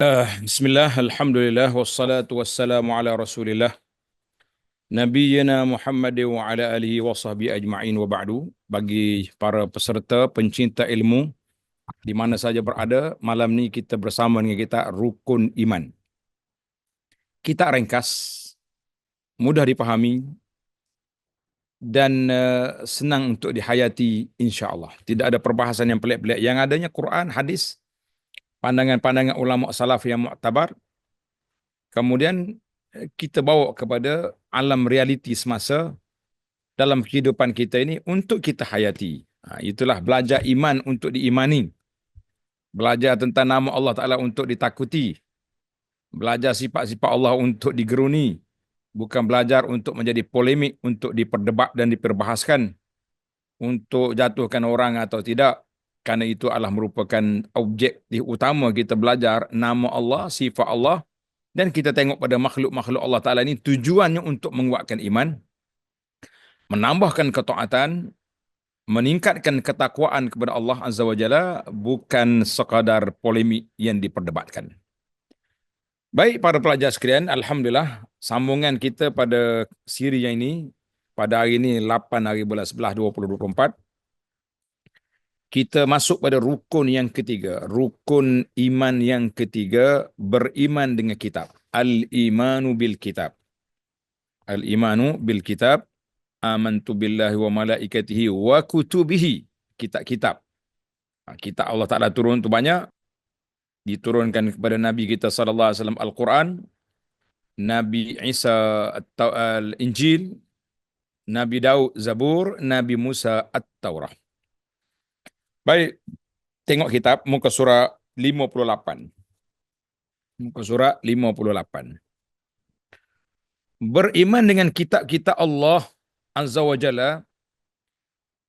Bismillah, Alhamdulillah, wassalatu wassalamu ala rasulillah, Nabiyyina Muhammad wa ala alihi wa sahbihi ajma'in wa ba'du. Bagi para peserta, pencinta ilmu, di mana saja berada, malam ni kita bersama dengan kita Rukun Iman. Kita ringkas, mudah dipahami, dan senang untuk dihayati insya-Allah. Tidak ada perbahasan yang pelik-pelik. Yang adanya Quran, hadis, pandangan-pandangan ulama salaf yang muktabar. Kemudian kita bawa kepada alam realiti semasa dalam kehidupan kita ini untuk kita hayati. Itulah belajar iman untuk diimani. Belajar tentang nama Allah Ta'ala untuk ditakuti. Belajar sifat-sifat Allah untuk digeruni. Bukan belajar untuk menjadi polemik, untuk diperdebat dan diperbahaskan. Untuk jatuhkan orang atau tidak. Kerana itu adalah merupakan objektif utama kita belajar nama Allah, sifat Allah. Dan kita tengok pada makhluk-makhluk Allah Ta'ala ini tujuannya untuk menguatkan iman, menambahkan ketaatan, meningkatkan ketakwaan kepada Allah Azza wa Jalla, bukan sekadar polemik yang diperdebatkan. Baik para pelajar sekalian, Alhamdulillah, sambungan kita pada siri yang ini, pada hari ini 8 hari bulan 11 2024, kita masuk pada rukun yang ketiga. Rukun iman yang ketiga, beriman dengan kitab. Al-imanu bil kitab. Al-imanu bil kitab. Amantu billahi wa malaikatihi wa kutubihi. Kitab-kitab. Kitab Allah Ta'ala turun itu banyak. Diturunkan kepada Nabi kita SAW Al-Quran. Nabi Isa Al-Injil. Nabi Daud Zabur. Nabi Musa At-Taurah. Baik, tengok kitab muka surah 58. Muka surah 58. Beriman dengan kitab-kitab Allah Azza wa Jalla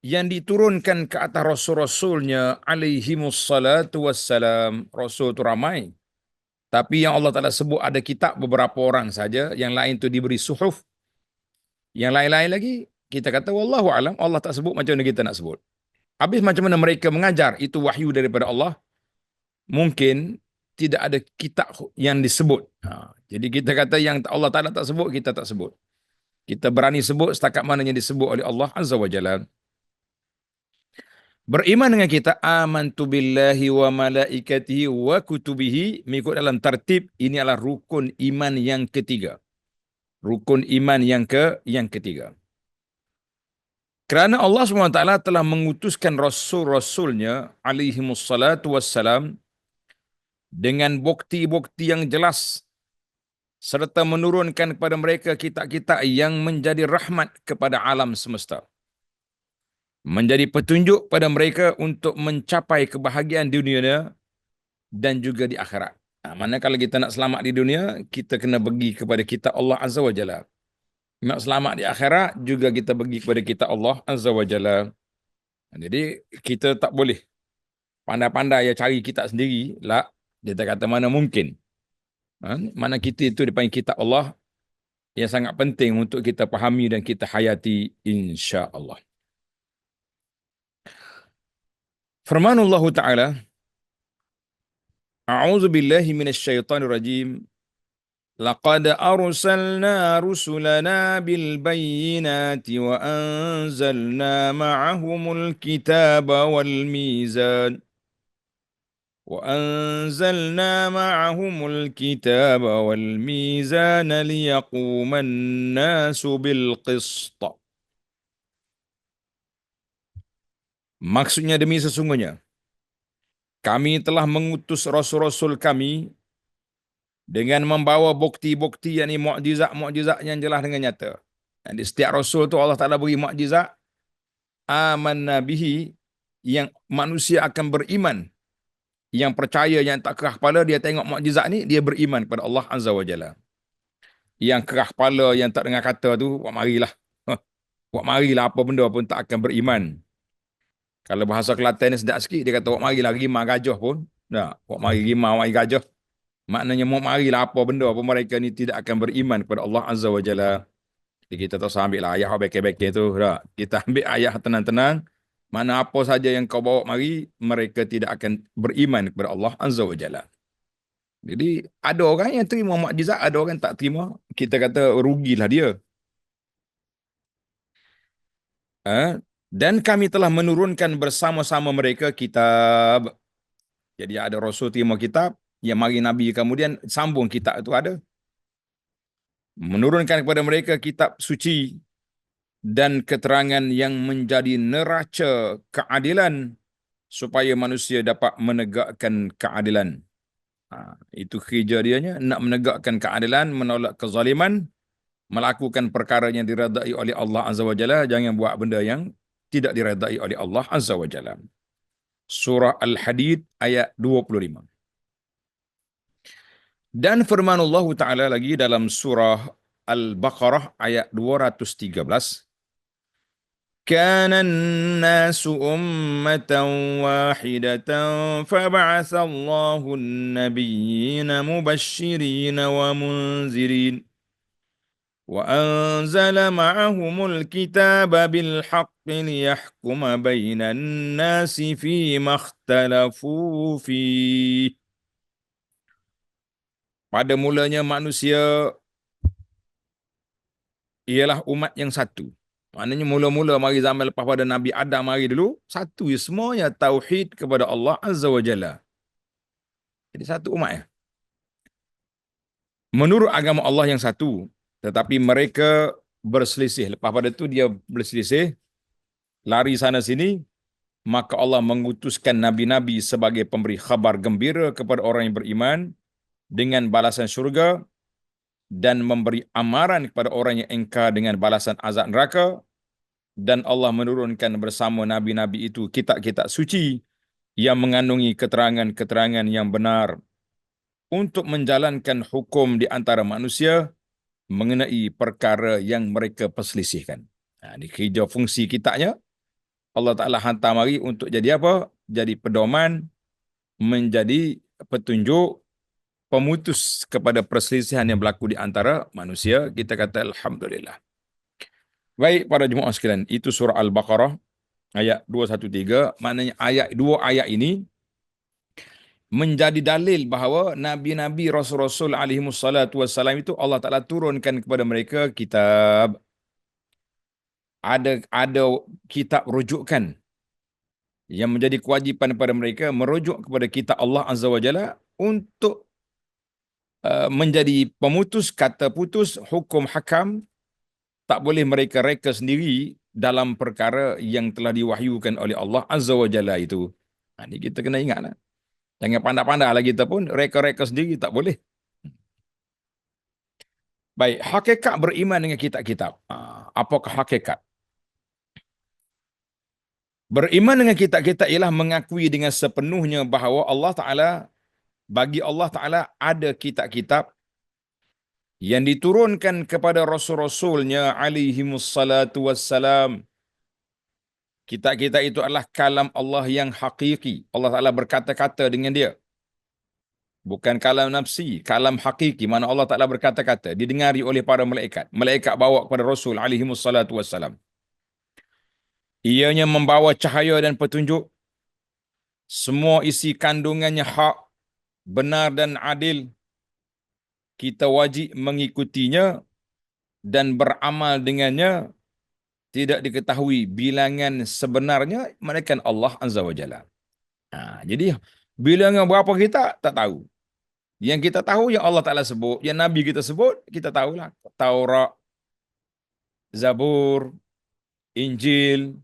yang diturunkan ke atas rasul-rasulnya alaihimus salatu wassalam. Rasul itu ramai. Tapi yang Allah Ta'ala sebut ada kitab beberapa orang saja. Yang lain itu diberi suhuf. Yang lain-lain lagi kita kata wallahu alam, Allah tak sebut, macam mana kita nak sebut? Habis macam mana mereka mengajar itu wahyu daripada Allah, mungkin tidak ada kitab yang disebut. Jadi kita kata yang Allah Ta'ala tak sebut, kita tak sebut. Kita berani sebut setakat mana yang disebut oleh Allah Azza wa Jalla. Beriman dengan kita, amantu billahi wa malaikatihi wa kutubihi, mengikut dalam tertib, ini adalah rukun iman yang ketiga. Rukun iman yang ketiga. Kerana Allah SWT telah mengutuskan rasul-rasulnya alaihimus salatu wassalam dengan bukti-bukti yang jelas serta menurunkan kepada mereka kitab-kitab yang menjadi rahmat kepada alam semesta. Menjadi petunjuk pada mereka untuk mencapai kebahagiaan di dunia dan juga di akhirat. Mana kalau kita nak selamat di dunia, kita kena pergi kepada kitab Allah Azza wa Jalla. Nak selamat di akhirat, juga kita pergi kepada kitab Allah Azza wa Jalla. Jadi kita tak boleh pandai-pandai cari kitab sendiri lah. Dia tak kata mana mungkin. Mana kita itu dipanggil kitab Allah yang sangat penting untuk kita fahami dan kita hayati insya-Allah. Firman Allah Ta'ala, A'udzu billahi minasyaitonir rajim. Laqad arsalna rusulana bil bayyinati wa anzalna ma'ahumul kitaba wal mizan. وأنزلنا معهم الكتاب والميزان ليقوم الناس بالقسط. Maksudnya demi sesungguhnya kami telah mengutus rasul-rasul kami dengan membawa bukti-bukti, yakni mukjizat-mukjizat yang jelas dengan nyata. Dan di setiap rasul tu Allah Taala beri mukjizat, amanna bihi, yang manusia akan beriman. Yang percaya, yang tak kerah kepala, dia tengok mukjizat ni, dia beriman kepada Allah Azza wa Jalla. Yang kerah kepala, yang tak dengar kata tu, buat marilah. Buat marilah, apa benda pun tak akan beriman. Kalau bahasa Kelantan ni sedap sikit, dia kata buat marilah rimah gajah pun. Nah, buat mari rimah, mari gajah. Maknanya buat marilah apa benda pun, mereka ni tidak akan beriman kepada Allah Azza wa Jalla. Jadi kita tak usah ambil lah ayah bekir-bekir tu. Tak. Kita ambil ayah tenang-tenang. Mana apa saja yang kau bawa mari, mereka tidak akan beriman kepada Allah Azza wa Jalla. Jadi ada orang yang terima mukjizat, ada orang tak terima. Kita kata rugilah dia. Dan kami telah menurunkan bersama-sama mereka kitab. Jadi ada Rasul terima kitab, yang mari Nabi kemudian sambung kitab itu ada. Menurunkan kepada mereka kitab suci dan keterangan yang menjadi neraca keadilan supaya manusia dapat menegakkan keadilan. Itu kerja dianya, nak menegakkan keadilan, menolak kezaliman, melakukan perkara yang diredai oleh Allah Azza wa Jalla, jangan buat benda yang tidak diredai oleh Allah Azza wa Jalla. Surah Al-Hadid ayat 25. Dan firman Allah Ta'ala lagi dalam surah Al-Baqarah ayat 213. كان الناس أمة واحدة فبعث الله النبيين مبشرين ومنذرين وأنزل معهم الكتاب بالحق ليحكم بين الناس فيما اختلفوا فيه. Pada mulanya manusia ialah umat yang satu. Maknanya mula-mula mari zaman lepas pada Nabi Adam mari dulu, satu ya, semuanya tauhid kepada Allah Azza wa Jalla. Jadi satu umat ya. Menurut agama Allah yang satu, tetapi mereka berselisih. Lepas pada itu dia berselisih, lari sana sini, maka Allah mengutuskan nabi-nabi sebagai pemberi khabar gembira kepada orang yang beriman dengan balasan syurga, dan memberi amaran kepada orang yang engkar dengan balasan azab neraka. Dan Allah menurunkan bersama nabi-nabi itu kitab-kitab suci yang mengandungi keterangan-keterangan yang benar untuk menjalankan hukum di antara manusia mengenai perkara yang mereka perselisihkan. Ini kerja fungsi kitabnya. Allah Ta'ala hantar mari untuk jadi apa? Jadi pedoman, menjadi petunjuk, pemutus kepada perselisihan yang berlaku di antara manusia. Kita kata Alhamdulillah. Baik para jemaah sekalian, itu surah Al-Baqarah ayat 213. Maknanya dua ayat ini menjadi dalil bahawa nabi-nabi, rasul-rasul alaihi wassalatu wassalam itu Allah Ta'ala turunkan kepada mereka kitab. Ada kitab rujukan yang menjadi kewajipan pada mereka merujuk kepada kitab Allah Azza wa Jalla untuk menjadi pemutus, kata putus, hukum hakam. Tak boleh mereka reka sendiri dalam perkara yang telah diwahyukan oleh Allah Azza wa Jalla itu. Ini kita kena ingatlah. Jangan pandai-pandai lah kita pun reka-reka sendiri, tak boleh. Baik, hakikat beriman dengan kitab-kitab. Apakah hakikat? Beriman dengan kitab-kitab ialah mengakui dengan sepenuhnya bahawa bagi Allah Ta'ala ada kitab-kitab yang diturunkan kepada Rasul-Rasulnya alaihimussalatu wassalam. Kitab-kitab itu adalah kalam Allah yang hakiki. Allah Ta'ala berkata-kata dengan dia. Bukan kalam nafsi, kalam hakiki. Mana Allah Ta'ala berkata-kata, didengari oleh para malaikat. Malaikat bawa kepada Rasul alaihimussalatu wassalam. Ianya membawa cahaya dan petunjuk. Semua isi kandungannya hak, benar dan adil. Kita wajib mengikutinya dan beramal dengannya. Tidak diketahui bilangan sebenarnya melainkan Allah Azza wa Jalla. Jadi bilangan berapa kita tak tahu. Yang kita tahu yang Allah Ta'ala sebut, yang Nabi kita sebut, kita tahulah. Taurat, Zabur, Injil,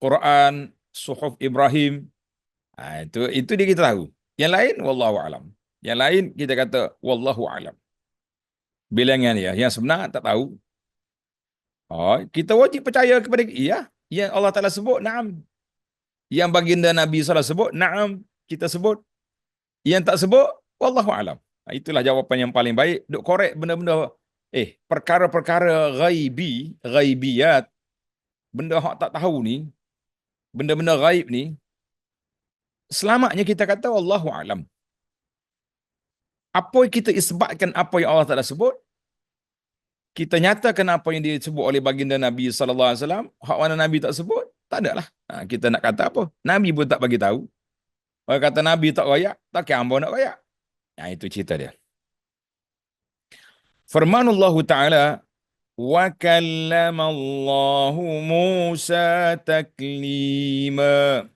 Quran, Suhuf Ibrahim. Itu dia kita tahu. Yang lain, wallahu alam. Yang lain kita kata, wallahu alam. Bilangan ya, yang sebenar tak tahu. Kita wajib percaya kepada yang Allah Ta'ala sebut, na'am. Yang baginda Nabi SAW sebut, na'am, kita sebut. Yang tak sebut, wallahu alam. Itulah jawapan yang paling baik. Duk korek benda-benda, perkara-perkara ghaibiyat, benda hak tak tahu ni, benda-benda ghaib ni, selamatnya kita kata wallahu alam. Apa kita isbatkan apa yang Allah Ta'ala sebut, kita nyatakan apa yang disebut oleh baginda Nabi SAW, hak mana Nabi tak sebut, tak ada lah. Kita nak kata apa? Nabi pun tak bagi tahu. Orang kata Nabi tak rayak, takkan hamba nak rayak. Nah, itu cerita dia. Firmanullah Ta'ala, wa kallamallahu Musa taklima.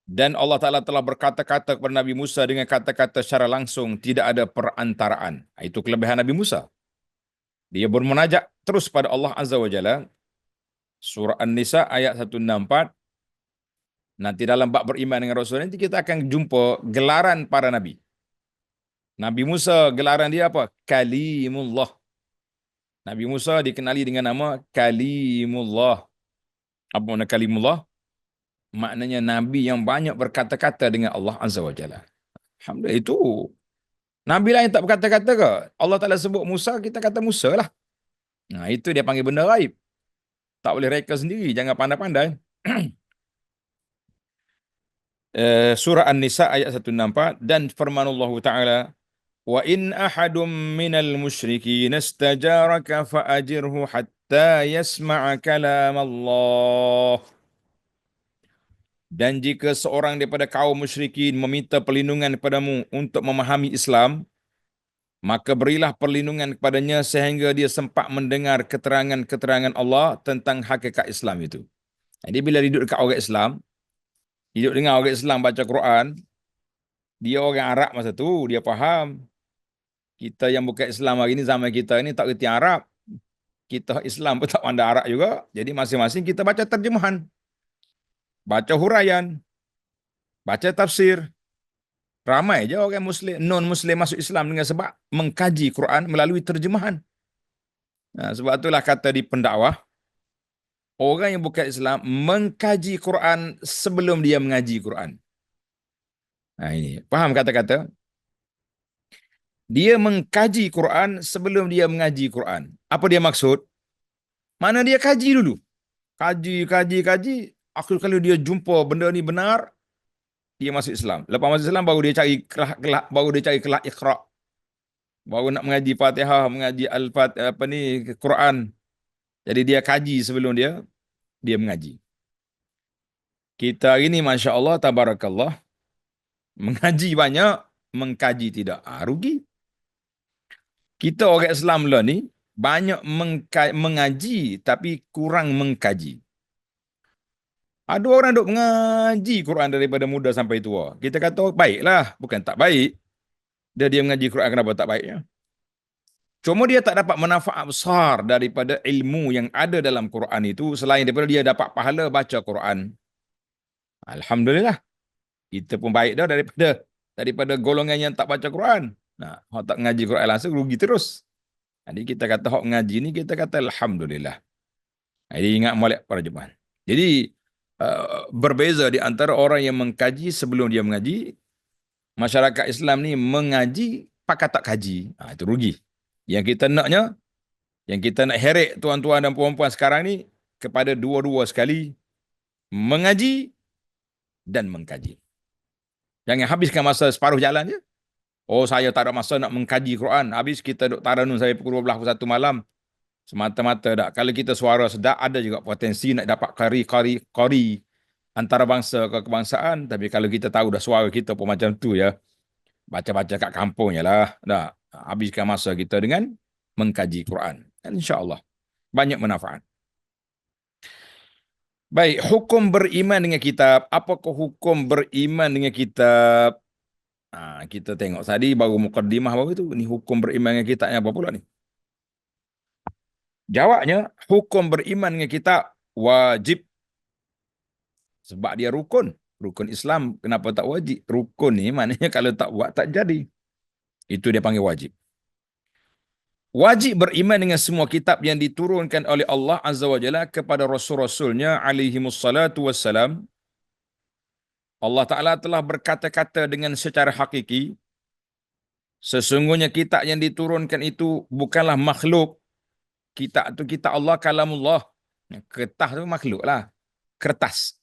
Dan Allah Ta'ala telah berkata-kata kepada Nabi Musa dengan kata-kata secara langsung, tidak ada perantaraan. Itu kelebihan Nabi Musa. Dia bermunajat terus pada Allah Azza wa Jalla. Surah An-Nisa ayat 164. Nanti dalam bab beriman dengan Rasul nanti kita akan jumpa gelaran para Nabi. Nabi Musa gelaran dia apa? Kalimullah. Nabi Musa dikenali dengan nama Kalimullah. Apa makna Kalimullah? Maknanya Nabi yang banyak berkata-kata dengan Allah Azza wa Jalla. Alhamdulillah itu. Nabi lain tak berkata-kata ke? Allah Ta'ala sebut Musa, kita kata Musa lah. Nah, itu dia panggil benda gaib. Tak boleh reka sendiri, jangan pandai-pandai. Surah An-Nisa ayat 164 dan firmanullah Ta'ala, wa in ahadum minal musyrikin istajaraka fa'ajirhu hatta yasma'a kalam Allah. Dan jika seorang daripada kaum musyrikin meminta perlindungan kepadamu untuk memahami Islam, maka berilah perlindungan kepadanya sehingga dia sempat mendengar keterangan-keterangan Allah tentang hakikat Islam itu. Jadi bila duduk dekat orang Islam, hidup dengan orang Islam baca Quran, dia orang Arab masa tu, dia faham. Kita yang bukan Islam hari ini, zaman kita ini tak kerti Arab. Kita Islam pun tak pandai Arab juga. Jadi masing-masing kita baca terjemahan. Baca huraian, baca tafsir. Ramai je orang Muslim, non-Muslim masuk Islam dengan sebab mengkaji Quran melalui terjemahan. Nah, sebab itulah kata di pendakwah, orang yang bukan Islam mengkaji Quran sebelum dia mengaji Quran. Nah ini, faham kata-kata? Dia mengkaji Quran sebelum dia mengaji Quran. Apa dia maksud? Mana dia kaji dulu. Kaji. Akhir kali dia jumpa benda ni benar, dia masuk Islam. Lepas masuk Islam baru dia cari kelah, baru dia cari kelah Iqra. Baru nak mengaji Fatihah, mengaji Al-Fatihah apa ni Quran. Jadi dia kaji sebelum dia mengaji. Kita hari ni masya-Allah tabarakallah mengaji banyak, mengkaji tidak. Rugi. Kita orang Islam lah ni banyak mengaji tapi kurang mengkaji. Ada orang duk mengaji Quran daripada muda sampai tua. Kita kata oh, baiklah, bukan tak baik. Dia mengaji Quran, kenapa tak baiknya? Cuma dia tak dapat manfaat besar daripada ilmu yang ada dalam Quran itu selain daripada dia dapat pahala baca Quran. Alhamdulillah. Kita pun baik dah daripada golongan yang tak baca Quran. Nah, hak tak ngaji Quran langsung rugi terus. Jadi kita kata hak ngaji ni kita kata alhamdulillah. Jadi ingat molek para jemaah. Jadi berbeza di antara orang yang mengkaji sebelum dia mengaji. Masyarakat Islam ni mengaji pakai tak kaji. Itu rugi. Yang kita naknya, yang kita nak heret tuan-tuan dan puan-puan sekarang ni kepada dua-dua sekali mengaji dan mengkaji. Jangan habiskan masa separuh jalan je. Oh, saya tak ada masa nak mengkaji Quran. Habis kita duduk taranum sampai pukul 12, pukul 1 malam. Semata-mata tak. Kalau kita suara sedap, ada juga potensi nak dapat kori antara bangsa ke kebangsaan. Tapi kalau kita tahu dah suara kita pun macam tu ya. Baca-baca kat kampung je lah. Dah. Habiskan masa kita dengan mengkaji Quran. Dan insya-Allah banyak manfaat. Baik, hukum beriman dengan kitab. Apakah hukum beriman dengan kitab? Kita tengok tadi baru mukadimah baru tu. Ni hukum beriman dengan kitabnya apa pula ni? Jawabnya, hukum beriman dengan kitab wajib. Sebab dia rukun. Rukun Islam, kenapa tak wajib? Rukun ni maknanya kalau tak buat tak jadi. Itu dia panggil wajib. Wajib beriman dengan semua kitab yang diturunkan oleh Allah Azza wa Jalla kepada Rasul-Rasulnya alaihimussalatu wassalam. Allah Ta'ala telah berkata-kata dengan secara hakiki, sesungguhnya kitab yang diturunkan itu bukanlah makhluk. Kitab itu kitab Allah, kalamullah. Kertas itu makhluk lah. Kertas.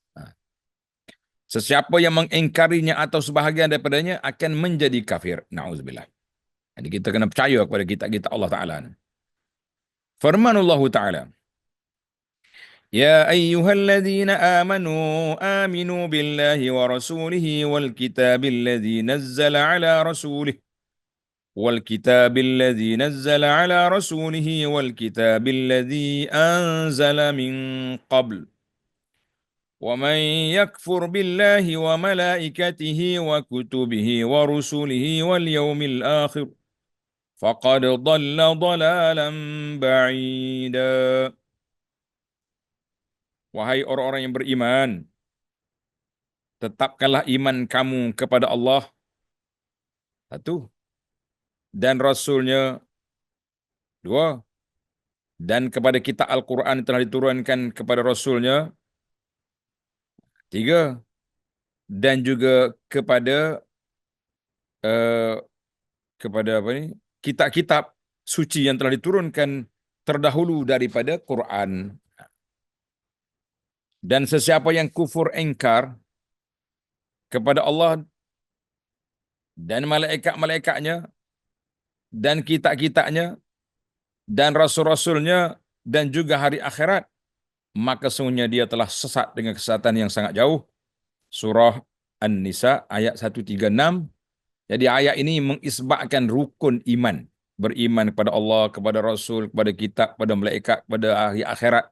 Sesiapa yang mengingkarinya atau sebahagian daripadanya akan menjadi kafir. Na'udzubillah. Jadi kita kena percaya kepada kitab-kitab Allah Ta'ala. Firmanullah Ta'ala. يا أيها الذين آمنوا آمنوا بالله ورسوله والكتاب الذي نزل على رسوله والكتاب الذي أنزل من قبل ومن يكفر بالله وملائكته وكتبه ورسله واليوم الآخر فقد ضل ضلالا بعيدا. Wahai orang-orang yang beriman, tetapkanlah iman kamu kepada Allah, satu, dan Rasulnya, dua, dan kepada kitab Al-Quran telah diturunkan kepada Rasulnya, tiga, dan juga eh, kepada apa ni? Kitab-kitab suci yang telah diturunkan terdahulu daripada Quran. Dan sesiapa yang kufur engkar kepada Allah dan malaikat-malaikatnya dan kitab-kitabnya dan rasul-rasulnya dan juga hari akhirat, maka sesungguhnya dia telah sesat dengan kesesatan yang sangat jauh. Surah An-Nisa ayat 136. Jadi ayat ini mengisbatkan rukun iman. Beriman kepada Allah, kepada Rasul, kepada kitab, kepada malaikat, kepada hari akhirat.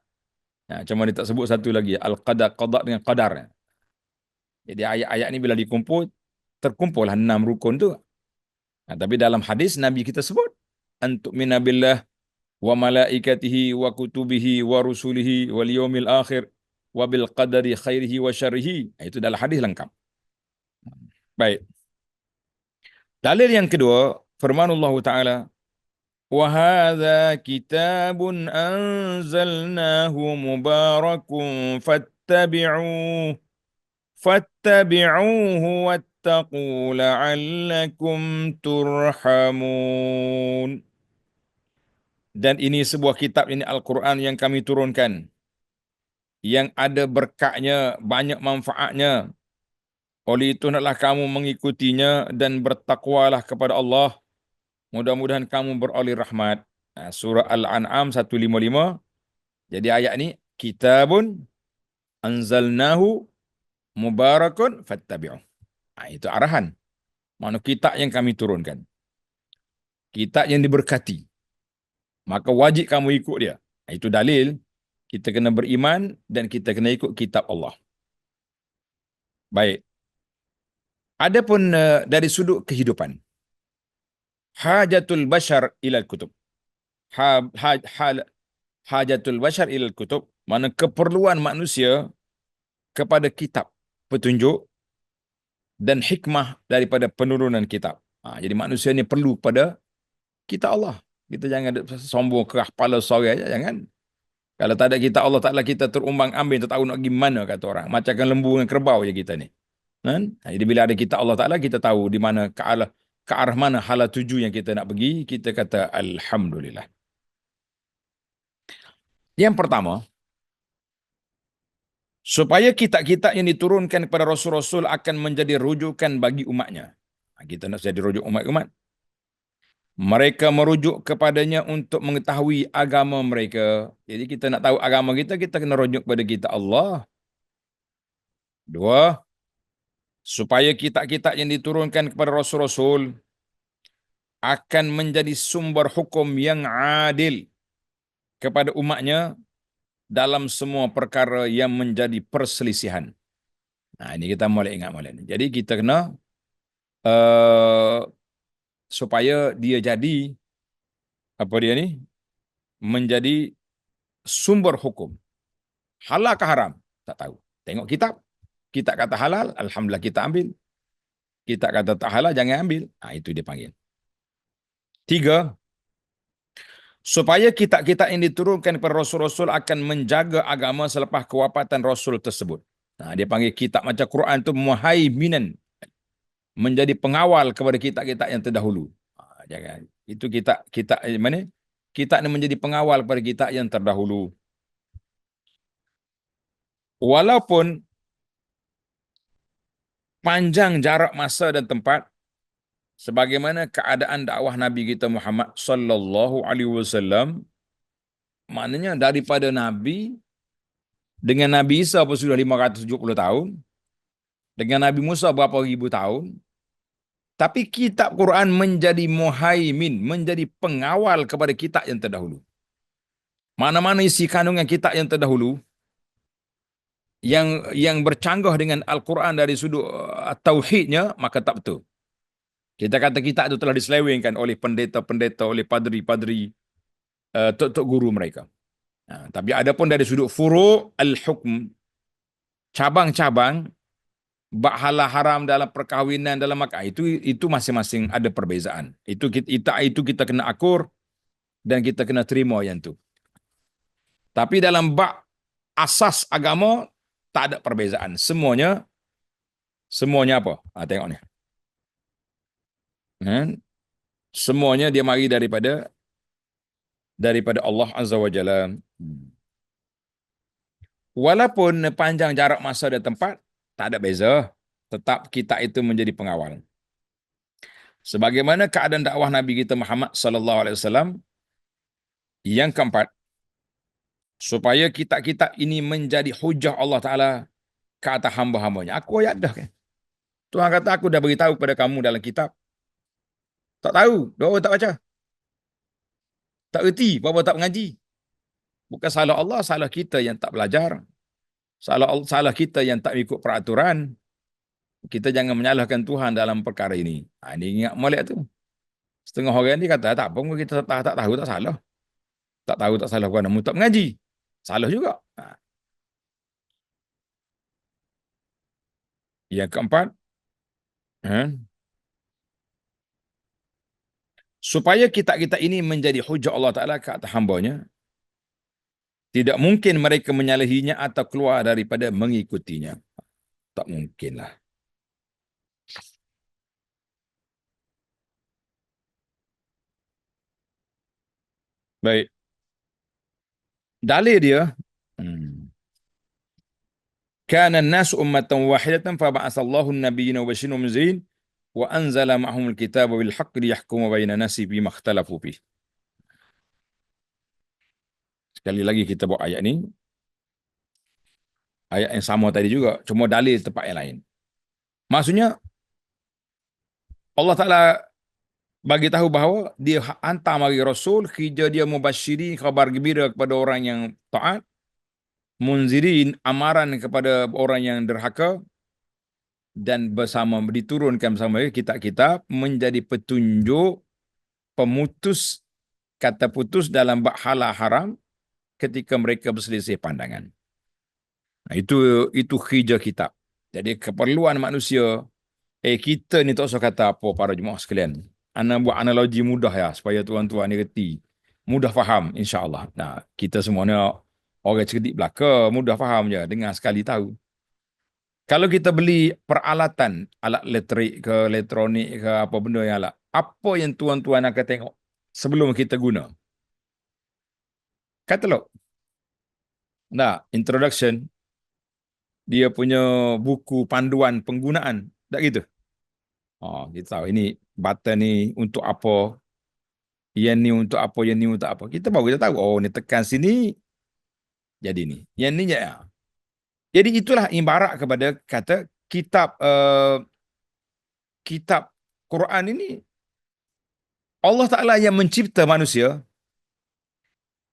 Nah, cuma dia tak sebut satu lagi, Al-Qadar, qada dengan qadar. Jadi ayat-ayat ini bila dikumpul, terkumpullah 6 rukun tu. Nah, tapi dalam hadis Nabi kita sebut, antu'mina billah wa malaikatihi wa kutubihi wa rusulihi wal yawmil akhir wa bil qadari khairihi wa syarrihi. Itu dalam hadis lengkap. Baik. Dalil yang kedua, firman Allah Ta'ala, wa hadza kitabun anzalnahu mubarakun fattabi'uhu wattaqu la'allakum turhamun. Dan ini sebuah kitab, ini Al-Quran yang kami turunkan, yang ada berkatnya, banyak manfaatnya. Oleh itu hendaklah kamu mengikutinya dan bertakwalah kepada Allah. Mudah-mudahan kamu beroleh rahmat. Surah Al-An'am 155. Jadi ayat ini, kitabun anzalnahu mubarakun fattabi'uh. Itu arahan. Mana kitab yang kami turunkan. Kitab yang diberkati. Maka wajib kamu ikut dia. Itu dalil. Kita kena beriman dan kita kena ikut kitab Allah. Baik. Adapun dari sudut kehidupan, hajatul bashar ilal kutub. Hajatul bashar ilal kutub, mana keperluan manusia kepada kitab, petunjuk dan hikmah daripada penurunan kitab. Jadi manusia ni perlu kepada kitab Allah. Kita jangan sombong kerah kepala sore aja, jangan. Kalau tak ada kitab Allah Ta'ala, kita terumbang ambing, tak tahu nak pergi mana, kata orang. Macamkan lembu dengan kerbau je kita ni. Kan? Jadi bila ada kitab Allah Ta'ala, kita tahu di mana ke arah mana hala tuju yang kita nak pergi. Kita kata Alhamdulillah. Yang pertama, supaya kitab-kitab yang diturunkan kepada Rasul-Rasul akan menjadi rujukan bagi umatnya. Kita nak jadi rujuk umat-umat. Mereka merujuk kepadanya untuk mengetahui agama mereka. Jadi kita nak tahu agama kita, kita kena rujuk kepada kitab Allah. Dua, supaya kitab-kitab yang diturunkan kepada Rasul-Rasul akan menjadi sumber hukum yang adil kepada umatnya dalam semua perkara yang menjadi perselisihan. Ini kita mulai ingat mulai. Jadi kita kena supaya dia jadi apa dia ni? Menjadi sumber hukum. Halal ke haram? Tak tahu. Tengok kitab. Kitab kata halal, alhamdulillah kita ambil. Kitab kata tak halal, jangan ambil. Itu dia panggil. Tiga, supaya kitab-kitab yang diturunkan kepada Rasul-Rasul akan menjaga agama selepas kewafatan Rasul tersebut. Dia panggil kitab macam Quran tu muhaiminan, menjadi pengawal kepada kitab-kitab yang terdahulu. Jangan. Itu kitab mana? Kitab ini menjadi pengawal kepada kitab yang terdahulu. Walaupun panjang jarak masa dan tempat, sebagaimana keadaan dakwah Nabi kita Muhammad sallallahu alaihi wasallam, maknanya daripada Nabi Dengan Nabi Isa pun sudah 570 tahun. Dengan Nabi Musa berapa ribu tahun. Tapi kitab Quran menjadi muhaimin, menjadi pengawal kepada kitab yang terdahulu. Mana-mana isi kandungan kitab yang terdahulu, yang bercanggah dengan Al-Quran dari sudut tauhidnya, maka tak betul. Kita kata kitab itu telah diselewengkan oleh pendeta-pendeta, oleh padri-padri, tok-tok guru mereka. Tapi ada pun dari sudut furu' al-hukm, cabang-cabang, bab halal haram dalam perkahwinan dalam akad, itu masing-masing ada perbezaan. Itu kita kena akur dan kita kena terima yang tu. Tapi dalam bab asas agama tak ada perbezaan. Semuanya apa? Tengok ni. Semuanya dia mari daripada Allah Azza wa Jalla. Walaupun panjang jarak masa dan tempat, tak ada beza. Tetap kita itu menjadi pengawal. Sebagaimana keadaan dakwah Nabi kita Muhammad sallallahu alaihi wasallam yang keempat, supaya kita ini menjadi hujah Allah Taala ke atas hamba-hambanya. Aku ayat dah kan. Tuhan kata aku dah beritahu kepada kamu dalam kitab. Tak tahu, doa tak baca. Tak erti, apa tak mengaji. Bukan salah Allah, salah kita yang tak belajar. Salah kita yang tak ikut peraturan. Kita jangan menyalahkan Tuhan dalam perkara ini. Ini ingat molek tu. Setengah orang ni kata, tak apa, kita tak tahu, tak salah. Tak tahu, tak salah, kerana tak mengaji. Salah juga. Yang keempat, supaya kita ini menjadi hujah Allah Ta'ala ke atas hambanya, tidak mungkin mereka menyalahinya atau keluar daripada mengikutinya. Tak mungkinlah. Baik. Dalil dia, kana an-nas ummatan wahidatan fa ba'atsallahu an-nabiyyina mubasysyirin wa munzirin wa anzala ma'ahum al-kitaba bil haqqi liyahkuma bainan nasi bima ikhtalafu fihi. Sekali lagi kita bawa ayat ni. Ayat yang sama tadi juga, cuma dalil tempat yang lain. Maksudnya Allah Ta'ala bagi tahu bahawa dia hantar mari Rasul, kerja dia mubasyirin, khabar gembira kepada orang yang taat, munzirin, amaran kepada orang yang derhaka, dan bersama diturunkan bersama kitab-kitab menjadi petunjuk, pemutus, kata putus dalam bab halal haram ketika mereka berselisih pandangan. Itu kerja kitab. Jadi keperluan manusia, kita ni tak usah kata apa para jemaah sekalian. Ana buat analogi mudah ya, supaya tuan-tuan ni reti. Mudah faham, insya-Allah. Kita semuanya orang cerdik belaka, mudah faham je, dengar sekali tahu. Kalau kita beli peralatan, alat elektrik ke elektronik ke apa benda yang alat, apa yang tuan-tuan akan tengok sebelum kita guna? Katalog. Introduction. Dia punya buku panduan penggunaan. Tak gitu? Kita tahu ini button ni untuk apa, yang ni untuk apa, yang ni untuk apa. Kita baru kita tahu, ni tekan sini, jadi ni. Yang ni ya. Jadi itulah ibarat kepada kata kitab Quran ini. Allah Ta'ala yang mencipta manusia,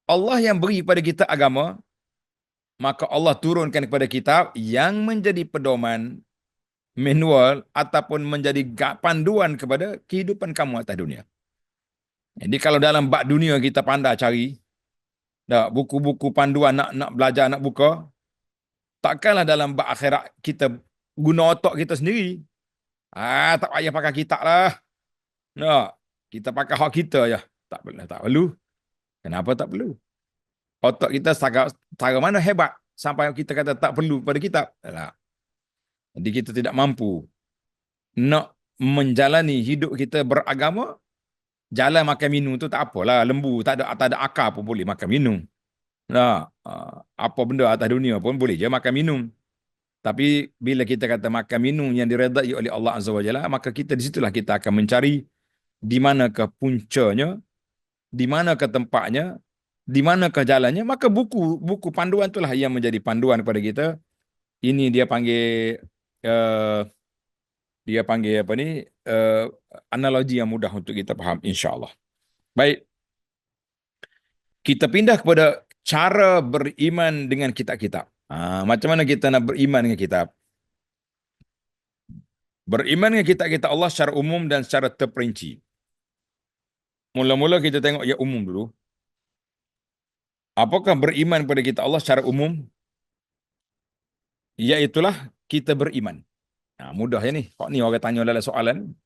Allah yang beri kepada kita agama, maka Allah turunkan kepada kitab yang menjadi pedoman, manual, ataupun menjadi panduan kepada kehidupan kamu atas dunia. Jadi kalau dalam bab dunia kita pandai cari, buku-buku panduan nak belajar, nak buka, takkanlah dalam bab akhirat kita guna otak kita sendiri. Tak payah pakai kitab lah. Kita pakai hak kita je. Tak perlu. Kenapa tak perlu? Otak kita setara mana hebat sampai kita kata tak perlu pada kitab. Jadi kita tidak mampu nak menjalani hidup kita beragama. Jalan makan minum tu tak apalah, lembu, tak ada akar pun boleh makan minum. Apa benda atas dunia pun boleh je makan minum. Tapi bila kita kata makan minum yang diredai oleh Allah Azza wa Jalla, maka kita di situlah kita akan mencari di manakah puncanya, di manakah tempatnya, di manakah jalannya, maka buku panduan itulah yang menjadi panduan kepada kita. Ini dia panggil apa ni eh, analogi yang mudah untuk kita faham insya-Allah. Baik, kita pindah kepada cara beriman dengan kitab-kitab. Macam mana kita nak beriman dengan kitab? Beriman dengan kitab-kitab Allah secara umum dan secara terperinci. Mula-mula kita tengok yang umum dulu. Apakah beriman pada kitab Allah secara umum? Iaitulah kita beriman. Mudah ya ni. Kok ni orang tanya dalam soalan.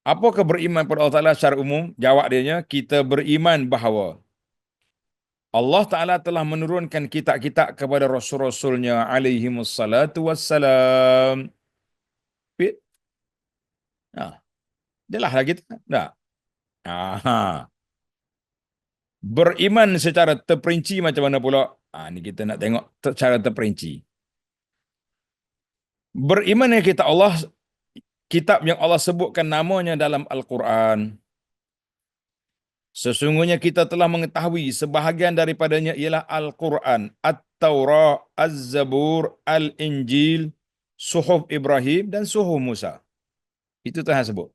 Apakah beriman pada Allah Ta'ala secara umum? Jawab dia, kita beriman bahawa Allah Ta'ala telah menurunkan kitab-kitab kepada Rasul-Rasulnya alaihimussalatu wassalam. Fit? Jelas lah kita. Tak? Beriman secara terperinci macam mana pula? Ni kita nak tengok secara terperinci. Beriman dengan kitab Allah, kitab yang Allah sebutkan namanya dalam Al-Quran. Sesungguhnya kita telah mengetahui sebahagian daripadanya ialah Al-Quran, At-Taurah, Az-Zabur, Al-Injil, Suhuf Ibrahim dan Suhuf Musa. Itu Tuhan sebut.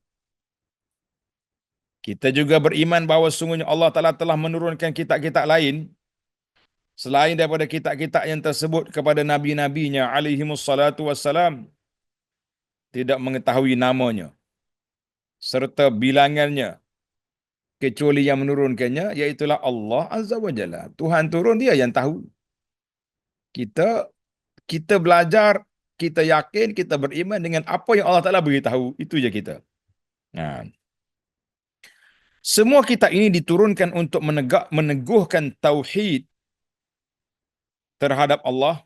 Kita juga beriman bahawa sesungguhnya Allah Ta'ala telah menurunkan kitab-kitab lain selain daripada kitab-kitab yang tersebut kepada Nabi-Nabinya alaihimussalatu wassalam, tidak mengetahui namanya serta bilangannya kecuali yang menurunkannya, iaitulah Allah Azza wa Jalla. Tuhan turun, dia yang tahu. Kita belajar, kita yakin, kita beriman dengan apa yang Allah Ta'ala beritahu. Itu je kita. Semua kitab ini diturunkan untuk meneguhkan tauhid terhadap Allah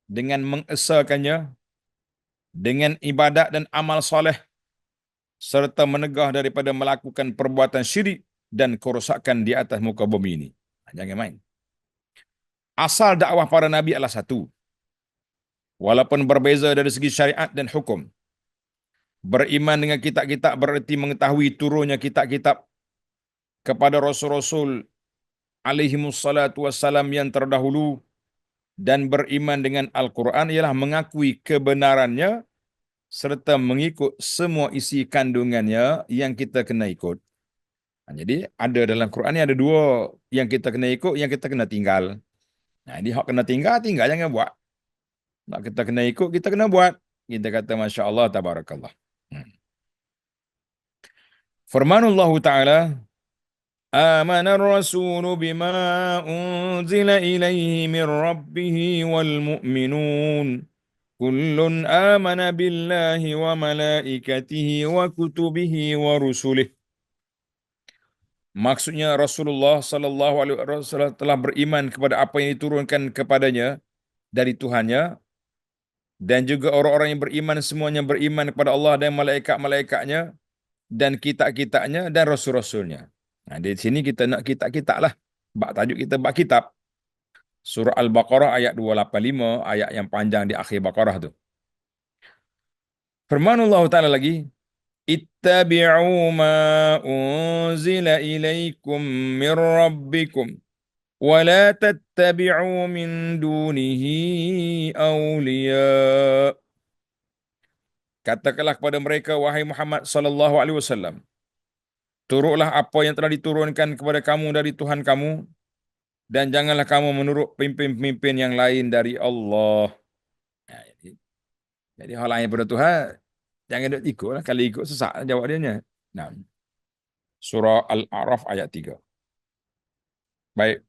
dengan mengesahkannya dengan ibadat dan amal soleh serta menegah daripada melakukan perbuatan syirik dan kerosakan di atas muka bumi ini. Jangan main. Asal dakwah para nabi adalah satu. Walaupun berbeza dari segi syariat dan hukum. Beriman dengan kitab-kitab bererti mengetahui turunnya kitab-kitab kepada Rasul-Rasul alaihimussalatu wassalam yang terdahulu, dan beriman dengan Al-Quran ialah mengakui kebenarannya serta mengikut semua isi kandungannya yang kita kena ikut. Jadi ada dalam Quran ni ada dua, yang kita kena ikut, yang kita kena tinggal. Jadi hak kena tinggal, jangan buat. Nak kita kena ikut, kita kena buat. Kita kata Masya Allah, Tabarakallah. Firmanullah Ta'ala, Amana ar-rasulu bima unzila ilaihi min rabbihi wal mu'minun. Kullun amana billahi wa malaikatihi wa kutubihi wa rusulih. Maksudnya Rasulullah sallallahu alaihi wasallam telah beriman kepada apa yang diturunkan kepadanya dari Tuhannya, dan juga orang-orang yang beriman semuanya beriman kepada Allah dan malaikat-malaikatnya dan kitab-kitabnya dan rasul-rasulnya. Di sini kita nak kitab-kitab lah. Bab tajuk kita bab kitab. Surah Al-Baqarah ayat 285, ayat yang panjang di akhir Baqarah tu. Firmanullah Ta'ala lagi, Ittabi'u ma unzila ilaikum min rabbikum wa la tattabi'u min dunihi awliya. Katakanlah kepada mereka, wahai Muhammad sallallahu alaihi wasallam, turutlah apa yang telah diturunkan kepada kamu dari Tuhan kamu, dan janganlah kamu menurut pemimpin-pemimpin yang lain dari Allah. Jadi hal lain daripada Tuhan, jangan duk ikutlah. Kalau ikut sesat jawab dia. Surah Al-A'raf ayat 3. Baik.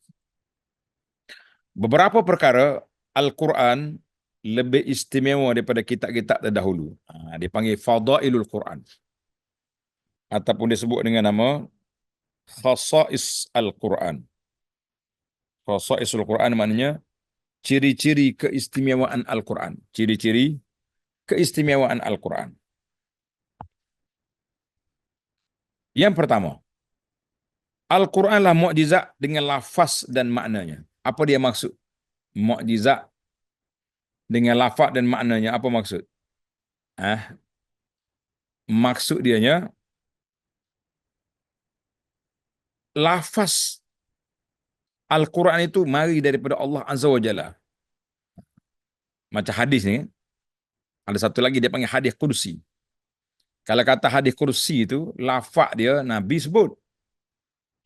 Beberapa perkara Al-Quran lebih istimewa daripada kitab-kitab terdahulu. Dipanggil Fadailul Quran. Ataupun disebut dengan nama Khasa'is Al-Quran. Khasa'isul Quran maknanya ciri-ciri keistimewaan Al-Quran. Ciri-ciri keistimewaan Al-Quran. Yang pertama, Al-Quranlah mukjizat dengan lafaz dan maknanya. Apa dia maksud? Mukjizat dengan lafaz dan maknanya. Apa maksud? Maksud dianya, lafaz Al-Quran itu mari daripada Allah Azza wa Jalla. Macam hadis ni, ada satu lagi dia panggil hadis kursi. Kalau kata hadis kursi itu, lafaz dia Nabi sebut.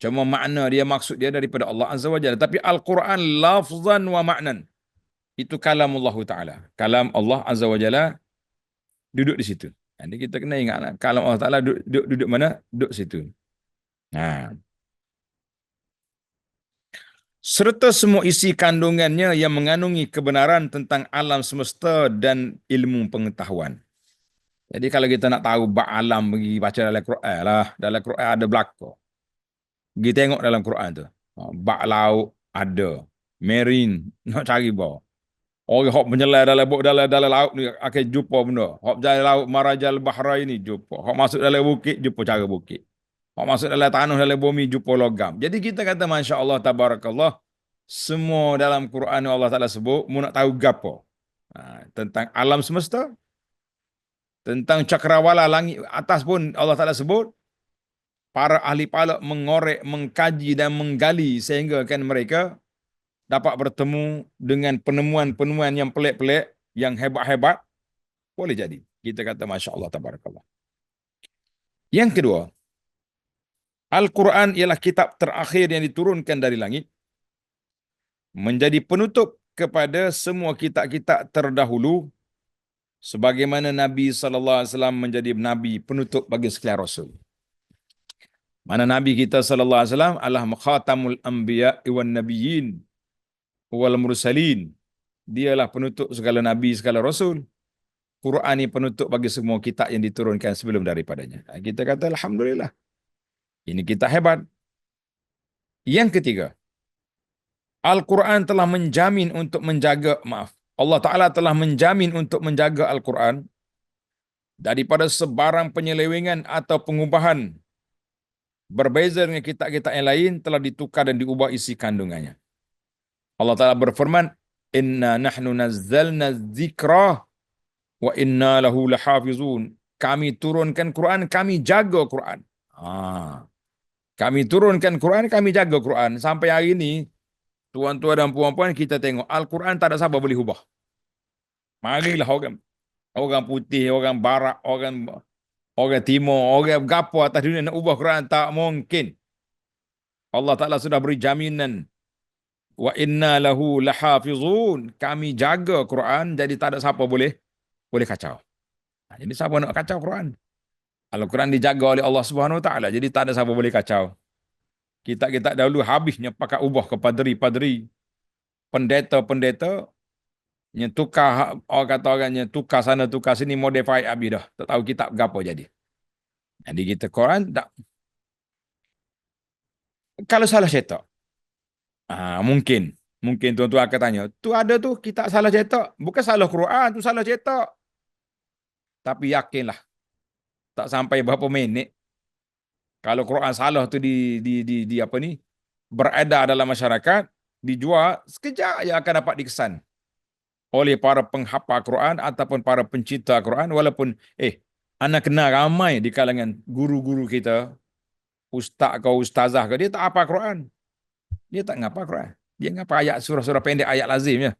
Cuma makna dia, maksud dia daripada Allah Azza wa Jalla. Tapi Al-Quran lafzan wa ma'nan. Itu kalam Allah Ta'ala. Kalam Allah Azza wa Jalla duduk di situ. Jadi kita kena ingat, kalam Allah Ta'ala duduk mana? Duduk situ. Nah. Serta semua isi kandungannya yang mengandungi kebenaran tentang alam semesta dan ilmu pengetahuan. Jadi kalau kita nak tahu bab alam, pergi baca dalam Quran lah. Dalam Quran ada belakang. Pergi tengok dalam Quran tu. Bab laut ada. Marine, nak cari bawah. Orang hok menyelam dalam laut ni akan jumpa benda. Hok berjalan laut Marajal Bahrain ni jumpa. Hok masuk dalam bukit, jumpa cara bukit. Hok masuk dalam tanah, dalam bumi, jumpa logam. Jadi kita kata Masya Allah, Tabarakallah. Semua dalam Quran Allah Ta'ala sebut, mu nak tahu gapo. Tentang alam semesta, tentang cakrawala langit atas pun Allah Ta'ala sebut. Para ahli palak mengorek, mengkaji dan menggali sehingga kan mereka dapat bertemu dengan penemuan-penemuan yang pelik-pelik, yang hebat-hebat. Boleh jadi. Kita kata Masya Allah, Tabarakallah. Yang kedua, Al-Quran ialah kitab terakhir yang diturunkan dari langit, menjadi penutup kepada semua kitab-kitab terdahulu, sebagaimana Nabi SAW menjadi Nabi penutup bagi sekalian Rasul. Mana Nabi kita SAW adalah khatamul anbiya wan nabiyyin wal mursalin. Dialah penutup segala Nabi, segala Rasul. Quran ini penutup bagi semua kitab yang diturunkan sebelum daripadanya. Kita kata Alhamdulillah. Ini kitab hebat. Yang ketiga, Al-Quran telah menjamin untuk menjaga, Allah Ta'ala telah menjamin untuk menjaga Al-Quran daripada sebarang penyelewengan atau pengubahan. Berbeza dengan kitab-kitab yang lain, telah ditukar dan diubah isi kandungannya. Allah Ta'ala berfirman, Inna nahnu nazzalna dzikra wa inna lahu lahafizun. Kami turunkan Quran, kami jaga Quran. Kami turunkan Quran, kami jaga Quran. Sampai hari ini, tuan-tuan dan puan-puan, kita tengok Al-Quran tak ada siapa boleh ubah. Marilah orang putih, orang barat, orang timur, orang gapo atas dunia nak ubah Quran, tak mungkin. Allah Ta'ala sudah beri jaminan. Wa inna lahu lahafizun. Kami jaga Quran, jadi tak ada siapa boleh kacau. Jadi siapa nak kacau Quran? Al-Quran dijaga oleh Allah Subhanahu Wa Ta'ala, jadi tak ada siapa boleh kacau. Kita dahulu habisnya pakai ubah ke padri-padri, pendeta-pendeta, yang tukar, orang kata orangnya tukar sana tukar sini, modify habis dah. Tak tahu kitab gapo jadi. Jadi kita Quran tak. Kalau salah cetak, mungkin tuan-tuan akan tanya, tu ada tu kitab salah cetak, bukan salah Quran, tu salah cetak. Tapi yakinlah, tak sampai berapa minit, kalau Quran salah tu di apa ni, beredar dalam masyarakat, dijual, sekejap yang akan dapat dikesan oleh para penghafal Quran ataupun para pencinta Quran. Walaupun anak kenal ramai di kalangan guru-guru kita, ustaz ke ustazah ke, dia tak hafal Quran. Dia tak ngapa Quran. Dia ngapa ayat surah-surah pendek, ayat lazimnya.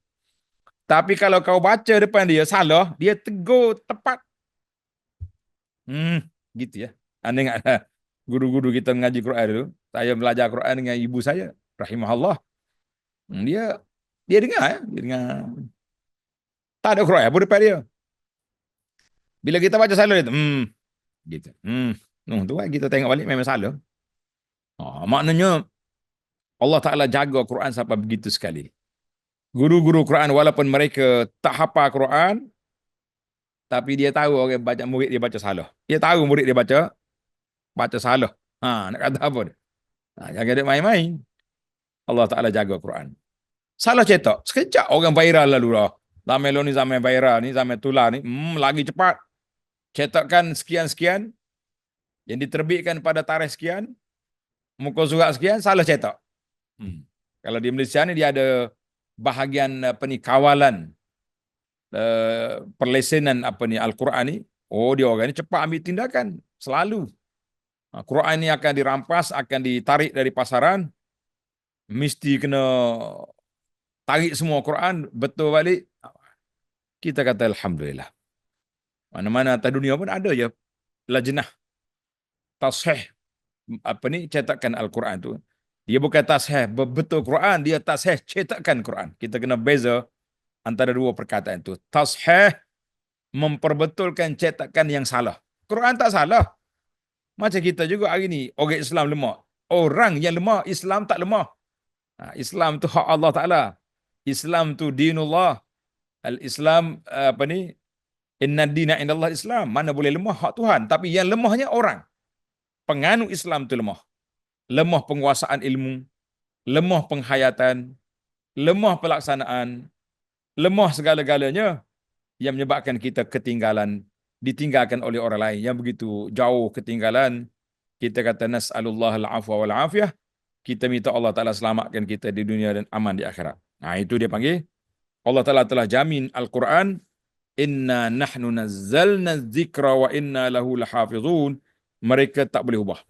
Tapi kalau kau baca depan dia salah, dia tegur tepat. Gitu ya. Anda ingat guru-guru kita mengaji Quran dulu. Saya belajar Quran dengan ibu saya, rahimahullah. Dia dengar ya, dia dengar. Tak ada Quran apa depan dia. Bila kita baca salah dia, gitu. Tu kan kita tengok balik memang salah. Maknanya Allah Ta'ala jaga Quran sampai begitu sekali. Guru-guru Quran walaupun mereka tak hafal Quran, tapi dia tahu orang baca, murid dia baca salah. Dia tahu murid dia baca salah. Nak kata apa dia? Jangan ada main-main. Allah Ta'ala jaga Quran. Salah cetak, sekejap orang viral lalu lah. Zaman ni, zaman viral ni, zaman tular ni, lagi cepat. Cetakkan sekian-sekian, yang diterbitkan pada tarikh sekian, muka surat sekian, salah cetak. Kalau di Malaysia ni, dia ada bahagian kawalan perlesenan Al-Quran ni. Dia orang ni cepat ambil tindakan, selalu. Quran ni akan dirampas, akan ditarik dari pasaran, mesti kena tarik semua Quran betul balik. Kita kata alhamdulillah. Mana-mana atas dunia pun ada je lajnah tashih apa ni cetakan Al-Quran tu. Dia bukan tashih betul Quran, dia tashih cetakan Quran. Kita kena beza antara dua perkataan tu. Tashih memperbetulkan cetakan yang salah. Quran tak salah. Macam kita juga hari ni, orang Islam lemah. Orang yang lemah, Islam tak lemah. Islam tu hak Allah Ta'ala. Islam tu dinullah. Al-Islam apa ni? Inna dina indallah Islam. Mana boleh lemah hak Tuhan. Tapi yang lemahnya orang. Penganut Islam tu lemah. Lemah penguasaan ilmu. Lemah penghayatan. Lemah pelaksanaan. Lemah segala-galanya. Yang menyebabkan kita ketinggalan. Ditinggalkan oleh orang lain. Yang begitu jauh ketinggalan. Kita kata nas'alullah al-afwa wal-afiyah. Kita minta Allah Ta'ala selamatkan kita di dunia dan aman di akhirat. Nah itu dia panggil. Allah Ta'ala telah jamin Al-Quran. Inna nahnu nazzalna dzikra wa inna lahu lahafizun. Mereka tak boleh ubah.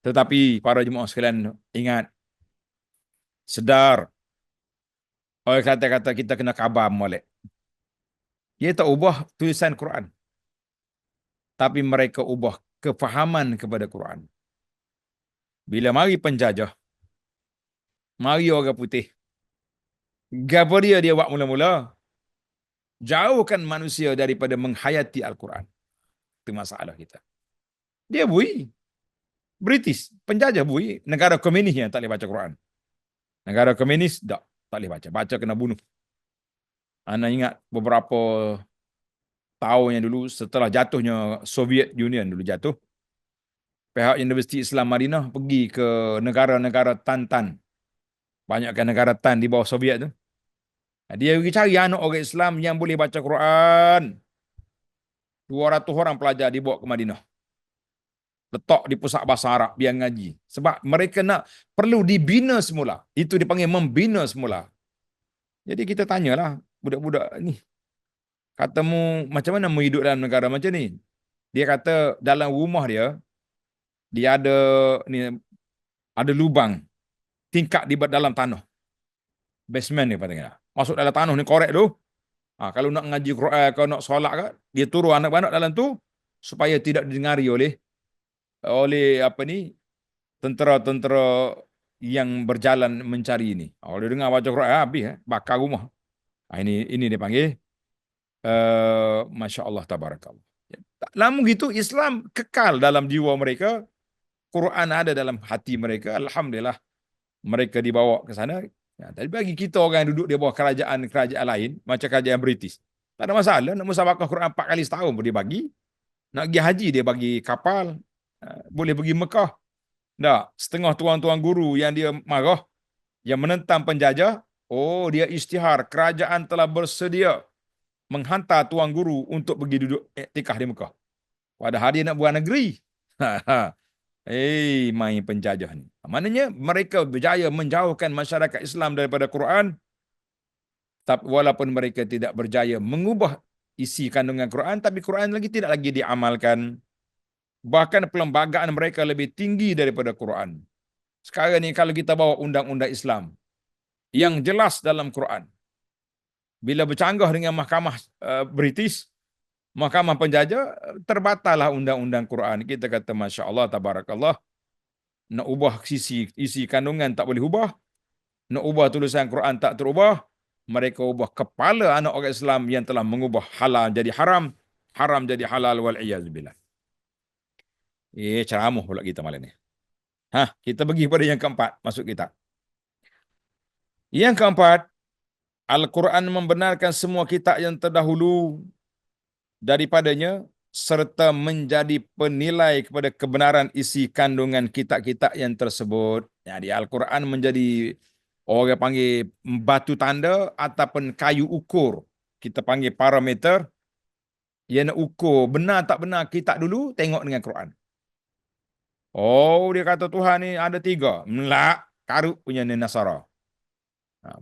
Tetapi para jemaah sekalian ingat. Sedar. Oleh kata-kata kita kena khabar molek. Dia tak ubah tulisan Quran. Tapi mereka ubah kefahaman kepada Quran. Bila mari penjajah. Mari orang putih. Gapa dia buat mula-mula? Jauhkan manusia daripada menghayati Al-Quran. Itu masalah kita. Dia bui. British, penjajah bui. Negara komunis yang tak boleh baca Quran. Negara komunis, tak boleh baca. Baca kena bunuh. Anda ingat beberapa tahun yang dulu, setelah jatuhnya Soviet Union dulu jatuh, pihak Universiti Islam Madinah pergi ke negara-negara Tan. Banyakkan negara Tan di bawah Soviet tu. Dia pergi cari anak orang Islam yang boleh baca Quran. 200 orang pelajar dibawa ke Madinah. Letak di pusat bahasa Arab biar ngaji. Sebab mereka perlu dibina semula. Itu dipanggil membina semula. Jadi kita tanyalah budak-budak ni. Katamu macam mana mau hidup dalam negara macam ni? Dia kata dalam rumah dia ada lubang tingkap di dalam tanah. Basement ni patutnya. Masuk dalam tanah ni korek tu. Kalau nak ngaji Quran, kalau nak solat ke, dia turun anak-anak dalam tu supaya tidak didengari oleh apa ni tentera-tentera yang berjalan mencari ini. Kalau dia dengar baca Quran habis bakar rumah. Ini dia panggil masya-Allah tabarakallah. Lama gitu Islam kekal dalam jiwa mereka, Quran ada dalam hati mereka. Alhamdulillah mereka dibawa ke sana. Tapi bagi kita orang yang duduk di bawah kerajaan lain, macam kerajaan British, tak ada masalah. Nak musabakah Quran 4 kali setahun pun dia bagi. Nak pergi haji dia bagi kapal. Boleh pergi Mekah. Tak, setengah tuan-tuan guru yang dia marah, yang menentang penjajah, dia isytihar. Kerajaan telah bersedia menghantar tuan guru untuk pergi duduk iktikaf di Mekah. Padahal dia nak buat negeri. Main penjajah ni. Maknanya mereka berjaya menjauhkan masyarakat Islam daripada Quran. Tapi walaupun mereka tidak berjaya mengubah isi kandungan Quran, tapi Quran tidak lagi diamalkan. Bahkan perlembagaan mereka lebih tinggi daripada Quran. Sekarang ni kalau kita bawa undang-undang Islam yang jelas dalam Quran, bila bercanggah dengan mahkamah British, mahkamah penjajah, terbatallah undang-undang Quran. Kita kata Masya Allah, Tabarakallah. Nak ubah isi kandungan tak boleh ubah. Nak ubah tulisan Quran tak terubah. Mereka ubah kepala anak orang Islam yang telah mengubah halal jadi haram. Haram jadi halal wal'iyazubillah. Ceramah pula kita malam ni. Kita pergi pada yang keempat. Masuk kita. Yang keempat, Al-Quran membenarkan semua kitab yang terdahulu daripadanya serta menjadi penilai kepada kebenaran isi kandungan kitab-kitab yang tersebut. Jadi Al-Quran menjadi orang panggil batu tanda ataupun kayu ukur. Kita panggil parameter. Yang nak ukur benar tak benar kitab dulu, tengok dengan Quran. Dia kata Tuhan ni ada 3. Melak, karut punya ni Nasara.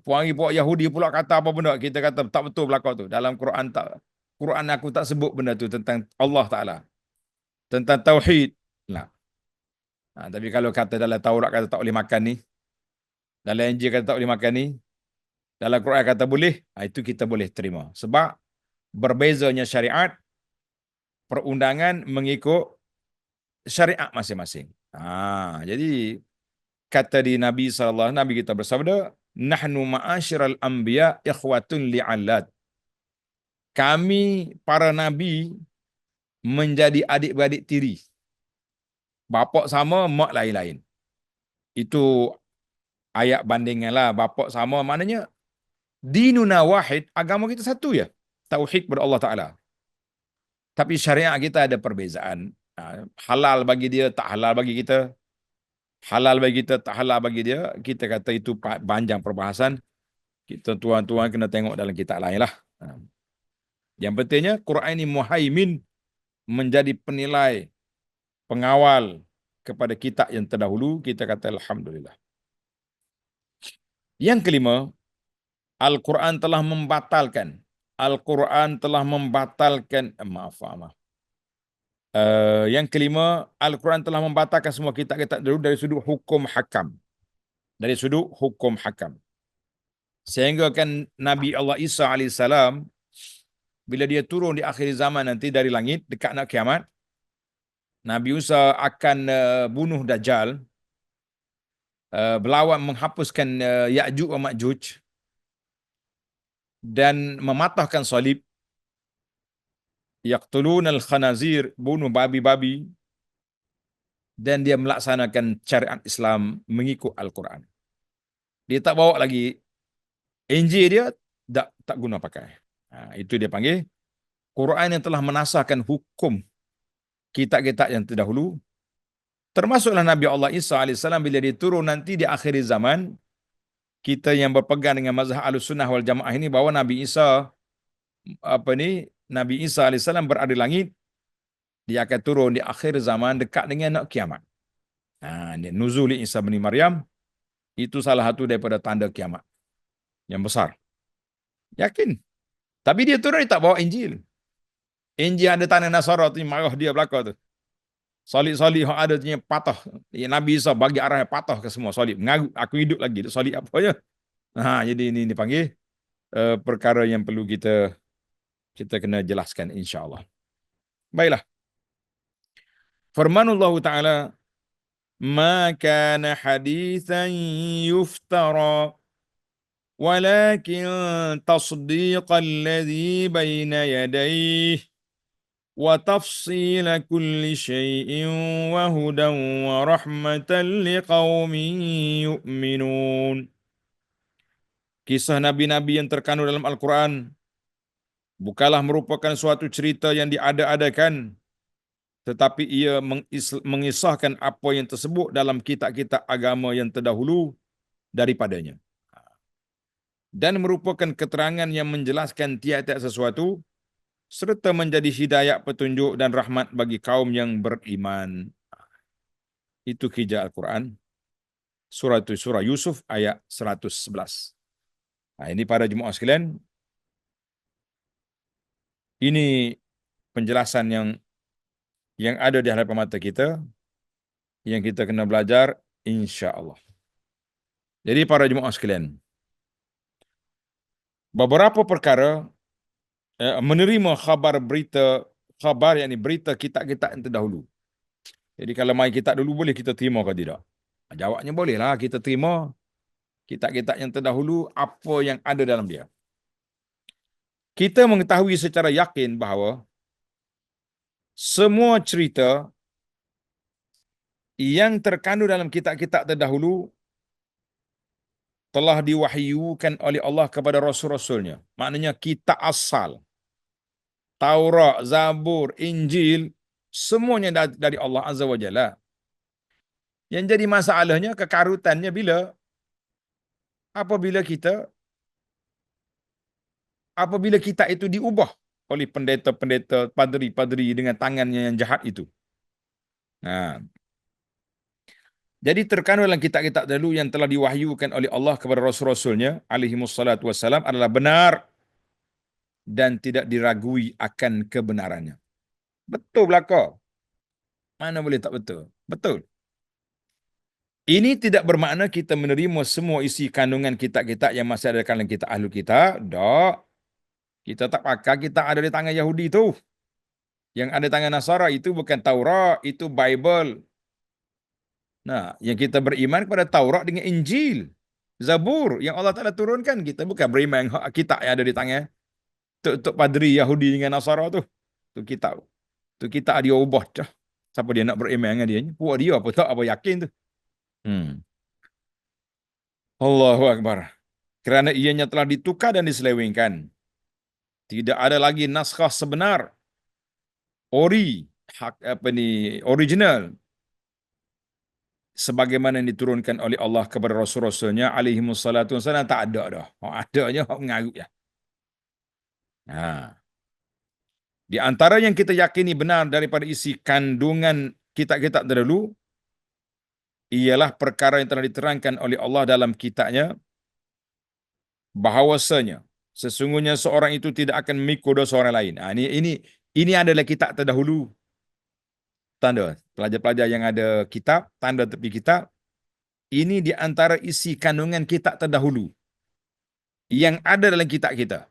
Puak Yahudi pula kata apa benda, kita kata tak betul belakang tu. Dalam Quran aku tak sebut benda tu tentang Allah Ta'ala. Tentang Tauhid. Tapi kalau kata dalam Taurat kata tak boleh makan ni, Dalam Injil kata tak boleh makan ni, dalam Quran kata boleh, itu kita boleh terima. Sebab berbezanya syariat, perundangan mengikut syariat masing-masing. Jadi kata di Nabi SAW, Nabi kita bersabda, nahnu ma'asyiral anbiya ikhwatun li'allat. Kami para nabi menjadi adik-beradik tiri. Bapak sama, mak lain-lain. Itu ayat bandingan lah. Bapak sama maknanya dinuna wahid, agama kita satu ya. Tauhid kepada Allah Ta'ala. Tapi syariat kita ada perbezaan. Halal bagi dia, tak halal bagi kita. Halal bagi kita, tak halal bagi dia. Kita kata itu panjang perbahasan. Kita tuan-tuan kena tengok dalam kitab lain lah. Yang pentingnya Quran ini muhaimin, menjadi penilai, pengawal kepada kitab yang terdahulu. Kita kata alhamdulillah. Yang kelima, Al-Quran telah membatalkan. Al-Quran telah membatalkan. Maaf. Yang kelima, Al-Quran telah membatalkan semua kitab-kitab dulu dari sudut hukum hakam. Dari sudut hukum hakam. Sehingga kan Nabi Allah Isa AS, bila dia turun di akhir zaman nanti dari langit, dekat nak kiamat, Nabi Isa akan bunuh Dajjal, berlawan menghapuskan Ya'juj wa Ma'juj, dan mematahkan salib. Yaqtulunal khanazir, bunuh babi-babi, dan dia melaksanakan syariat Islam mengikut Al-Quran. Dia tak bawa lagi Injil, dia tak guna pakai. Itu dia panggil Quran yang telah menasahkan hukum kitab-kitab yang terdahulu. Termasuklah Nabi Allah Isa AS bila dia turun nanti di akhir zaman. Kita yang berpegang dengan mazhab Ahlussunnah wal Jamaah ini bahawa Nabi Isa AS berada di langit. Dia akan turun di akhir zaman dekat dengan nak kiamat. Nuzul Isa bin Maryam itu salah satu daripada tanda kiamat yang besar. Yakin. Tapi dia turun, dia tak bawa Injil. Injil ada tanah Nasara tu, marah dia belakang tu. Salib-salib yang ada tu patah. Nabi Isa bagi arah patah ke semua salib. Mengaku aku hidup lagi. Salib apa ya? Jadi ini dipanggil perkara yang perlu kita kena jelaskan insya-Allah. Baiklah. Firmanullah Ta'ala, ma kana hadithan yuftara walakin tasdiqal ladzi baina yadayhi wa tafsila kulli syai'in wa hudan wa rahmatan liqaumin yu'minun. Kisah nabi-nabi yang terkandung dalam Al-Quran bukanlah merupakan suatu cerita yang diada-adakan, tetapi ia mengisahkan apa yang tersebut dalam kitab-kitab agama yang terdahulu daripadanya. Dan merupakan keterangan yang menjelaskan tiap-tiap sesuatu, serta menjadi hidayah, petunjuk dan rahmat bagi kaum yang beriman. Itu hijab Al-Quran. Surah Yusuf ayat 111. Ini para jemaah sekalian, ini penjelasan yang ada di hadapan mata kita, yang kita kena belajar insya-Allah. Jadi para jemaah sekalian, beberapa perkara menerima khabar yakni berita kitab-kitab yang terdahulu. Jadi kalau mai kitab dulu boleh kita terima ke tidak? Jawabnya bolehlah kita terima kitab-kitab yang terdahulu apa yang ada dalam dia. Kita mengetahui secara yakin bahawa semua cerita yang terkandung dalam kitab-kitab terdahulu telah diwahyukan oleh Allah kepada Rasul-Rasulnya. Maknanya kitab asal, Taurat, Zabur, Injil, semuanya dari Allah Azza wa Jalla. Yang jadi masalahnya, kekarutannya apabila kitab itu diubah oleh pendeta-pendeta, padri-padri dengan tangannya yang jahat itu. Jadi terkandung dalam kitab-kitab dahulu yang telah diwahyukan oleh Allah kepada Rasul-Rasulnya alaihimussalatu wassalam adalah benar dan tidak diragui akan kebenarannya. Betul belaka? Mana boleh tak betul? Betul. Ini tidak bermakna kita menerima semua isi kandungan kitab-kitab yang masih ada dalam kitab Ahlul Kitab. Tak. Kita tak pakai kitab ada di tangan Yahudi tu. Yang ada di tangan Nasara itu bukan Taurat, itu Bible. Nah, yang kita beriman kepada Taurat dengan Injil. Zabur yang Allah Ta'ala turunkan. Kita bukan beriman kitab yang ada di tangan. Tok padri Yahudi dengan Nasara tu. Tu kitab. Tu kitab dia ubah dah. Siapa dia nak beriman dengan dia? Puak dia apa tak apa yakin tu. Hmm. Allahu Akbar. Kerana ianya telah ditukar dan diselewengkan. Tidak ada lagi naskah sebenar. Original. Sebagaimana yang diturunkan oleh Allah kepada Rasul-Rasulnya alaihi wassalatu wassalam. Tak ada dah. Adanya mengarut ya. Ha. Di antara yang kita yakini benar daripada isi kandungan kitab-kitab terdahulu ialah perkara yang telah diterangkan oleh Allah dalam kitabnya bahawasanya sesungguhnya seorang itu tidak akan memikul dosa orang lain. Ini adalah kitab terdahulu. Tanda pelajar-pelajar yang ada kitab, tanda tepi kitab. Ini di antara isi kandungan kitab terdahulu yang ada dalam kitab kita,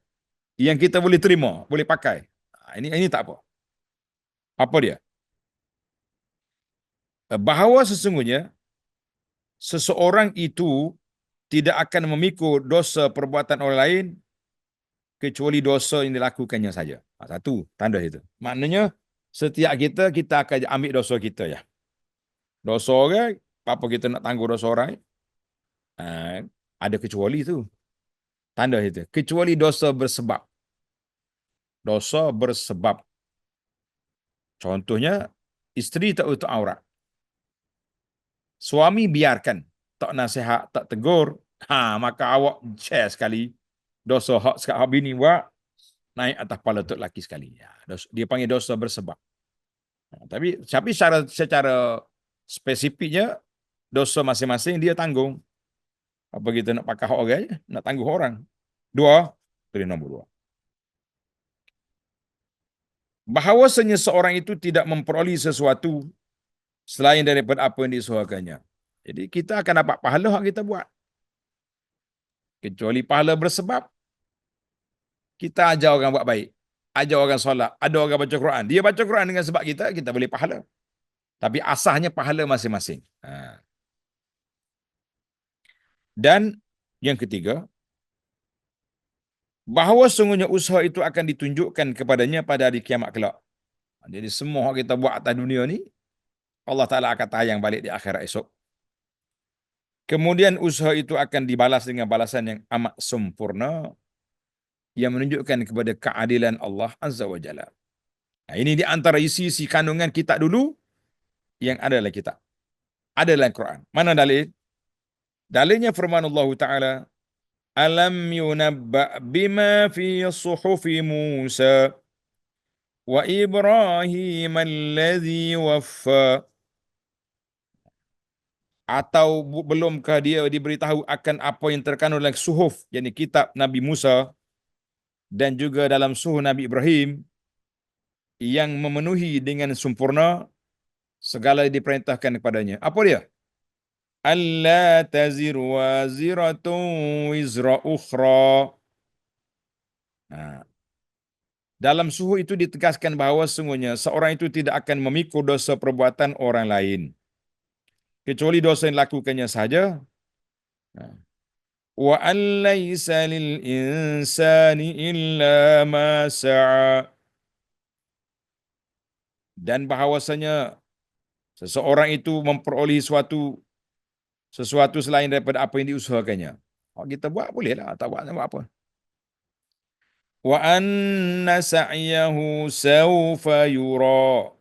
yang kita boleh terima, boleh pakai. Ini tak apa. Apa dia? Bahawa sesungguhnya seseorang itu tidak akan memikul dosa perbuatan orang lain kecuali dosa yang dilakukannya saja. Satu tanda itu. Maknanya setiap kita akan ambil dosa kita ya. Dosa orang, apa kita nak tangguh dosa orang? Ada kecuali tu. Tanda itu. Kecuali dosa bersebab. Dosa bersebab. Contohnya, isteri tak tutup aurat. Suami biarkan. Tak nasihat, tak tegur. Maka awak share sekali. Dosa hak bini buat, naik atas kepala tok laki sekali. Dia panggil dosa bersebab. Tapi secara spesifiknya, dosa masing-masing dia tanggung. Apa kita nak pakai hak orang, nak tangguh orang. Dua, pilih nombor dua. Bahawasanya seorang itu tidak memperoleh sesuatu selain daripada apa yang disuarakannya. Jadi kita akan dapat pahala yang kita buat. Kecuali pahala bersebab. Kita ajar orang buat baik. Ajar orang solat. Ada orang baca Quran. Dia baca Quran dengan sebab kita boleh pahala. Tapi asasnya pahala masing-masing. Dan yang ketiga, bahawa sungguhnya usaha itu akan ditunjukkan kepadanya pada hari kiamat kelak. Jadi semua yang kita buat atas dunia ni, Allah Ta'ala akan tayang balik di akhirat esok. Kemudian usaha itu akan dibalas dengan balasan yang amat sempurna yang menunjukkan kepada keadilan Allah Azza wa Jalla. Ini di antara isi-isi kandungan kitab dulu yang ada dalam kitab. Ada dalam Quran. Mana dalil? Dalilnya firman Allah Ta'ala, Alam yunabba bima fi suhufi Musa wa Ibrahim alladhi waffa. Atau belumkah dia diberitahu akan apa yang terkandung dalam suhuf, yakni kitab Nabi Musa dan juga dalam suhuf Nabi Ibrahim yang memenuhi dengan sempurna segala yang diperintahkan kepadanya. Apa dia? Alla tazir waziratun wizra ukhra. Dalam suhuf itu ditegaskan bahawa sungguhnya seorang itu tidak akan memikul dosa perbuatan orang lain kecuali dosa yang dilakukannya sahaja. Wa an laysa lil insani illa ma sa'a. Dan bahawasanya seseorang itu memperoleh sesuatu selain daripada apa yang diusahakannya. Kita buat bolehlah, tak buat apa. Wa anna sa'yahu sawfa yura.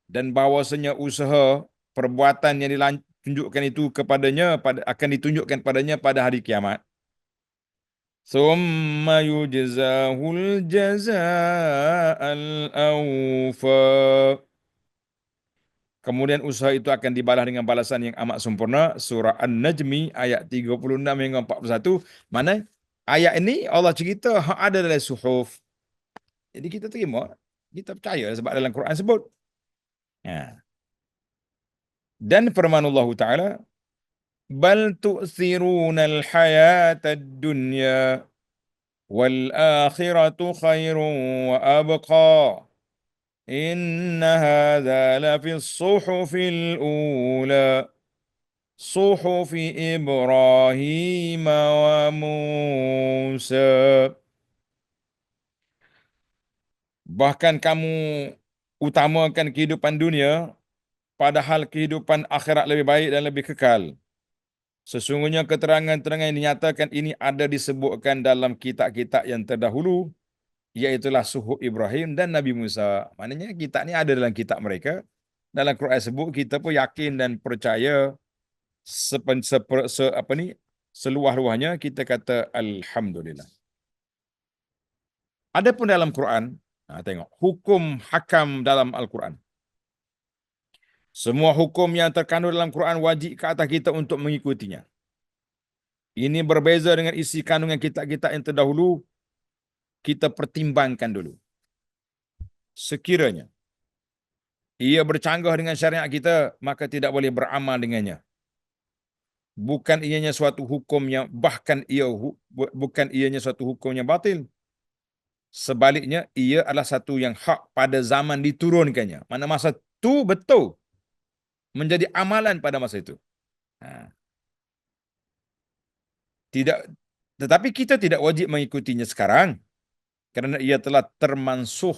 Dan bahawasanya usaha perbuatan yang ditunjukkan itu kepadanya akan ditunjukkan padanya pada hari kiamat. Thumma yujzahul jazaa'al awfa. Kemudian usaha itu akan dibalas dengan balasan yang amat sempurna. Surah An-Najmi ayat 36 hingga 41. Mana ayat ini Allah cerita hak ada dalam suhuf. Jadi kita terima, kita percaya sebab dalam Quran sebut. Ya. Dan firman Allah Ta'ala, bal tu'thirunal hayatad dunya wal akhiratu khairun wa abqa. Inna hadha lafis suhufil ula. Suhufi Ibrahim wa Musa. Bahkan kamu utamakan kehidupan dunia, padahal kehidupan akhirat lebih baik dan lebih kekal. Sesungguhnya keterangan-keterangan yang dinyatakan ini ada disebutkan dalam kitab-kitab yang terdahulu, iaitulah Suhuf Ibrahim dan Nabi Musa. Maknanya kitab ni ada dalam kitab mereka. Dalam Quran sebut, kita pun yakin dan percaya seluah-luahnya, kita kata Alhamdulillah. Adapun dalam Quran, tengok, hukum hakam dalam Al-Quran. Semua hukum yang terkandung dalam Quran wajib ke atas kita untuk mengikutinya. Ini berbeza dengan isi kandungan kitab-kitab yang terdahulu. Kita pertimbangkan dulu. Sekiranya ia bercanggah dengan syariat kita, maka tidak boleh beramal dengannya. Bukan ianya suatu hukum yang bukan ianya suatu hukum yang batil. Sebaliknya, ia adalah satu yang hak pada zaman diturunkannya. Mana masa itu betul menjadi amalan pada masa itu. Tetapi kita tidak wajib mengikutinya sekarang, kerana ia telah termansuh,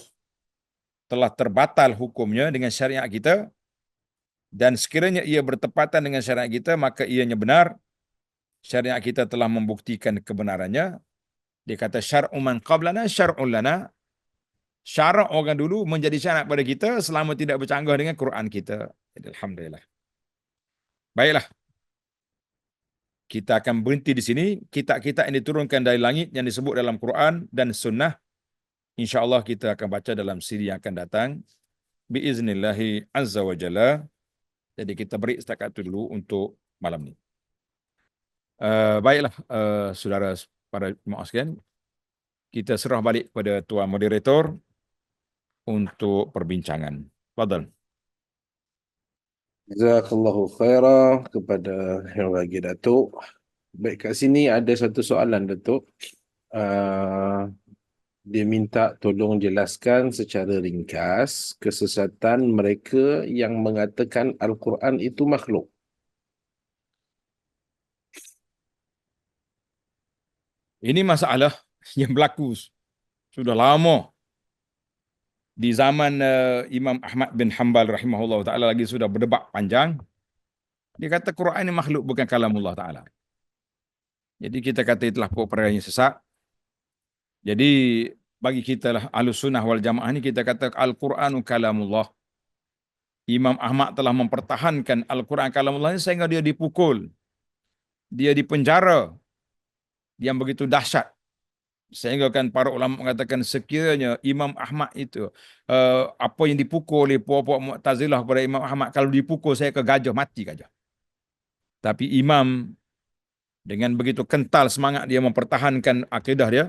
telah terbatal hukumnya dengan syariat kita. Dan sekiranya ia bertepatan dengan syariat kita, maka ianya benar. Syariat kita telah membuktikan kebenarannya. Dia kata syar'u man qablana syar'un lana. Syarak orang dulu menjadi syarat pada kita selama tidak bercanggah dengan Quran kita. Jadi, alhamdulillah. Baiklah. Kita akan berhenti di sini. Kitab-kitab yang diturunkan dari langit yang disebut dalam Quran dan Sunnah, insya-Allah kita akan baca dalam siri yang akan datang. Biiznillahi azza wa jalla. Jadi kita beri setakat itu dulu untuk malam ni. Baiklah, saudara para jemaah sekalian, kita serah balik kepada tuan moderator untuk perbincangan. Fadal. Jazakallahu khairah kepada yang bagi Datuk. Baik, kat sini ada satu soalan, Datuk. Dia minta tolong jelaskan secara ringkas kesesatan mereka yang mengatakan Al-Quran itu makhluk. Ini masalah yang berlaku sudah lama. Di zaman Imam Ahmad bin Hanbal rahimahullah ta'ala lagi sudah berdebat panjang. Dia kata Quran ini makhluk, bukan kalamullah ta'ala. Jadi kita kata itulah perkara yang sesat. Jadi bagi kita lah Ahlus Sunnah wal Jamaah ni, kita kata Al-Quranu kalamullah. Imam Ahmad telah mempertahankan Al-Quran kalamullah sehingga dia dipukul. Dia dipenjara yang begitu dahsyat. Sehingga kan para ulama mengatakan sekiranya Imam Ahmad itu apa yang dipukul oleh puak-puak Mu'tazilah kepada Imam Ahmad, kalau dipukul saya ke gajah, mati gajah. Tapi Imam dengan begitu kental semangat dia mempertahankan akidah dia,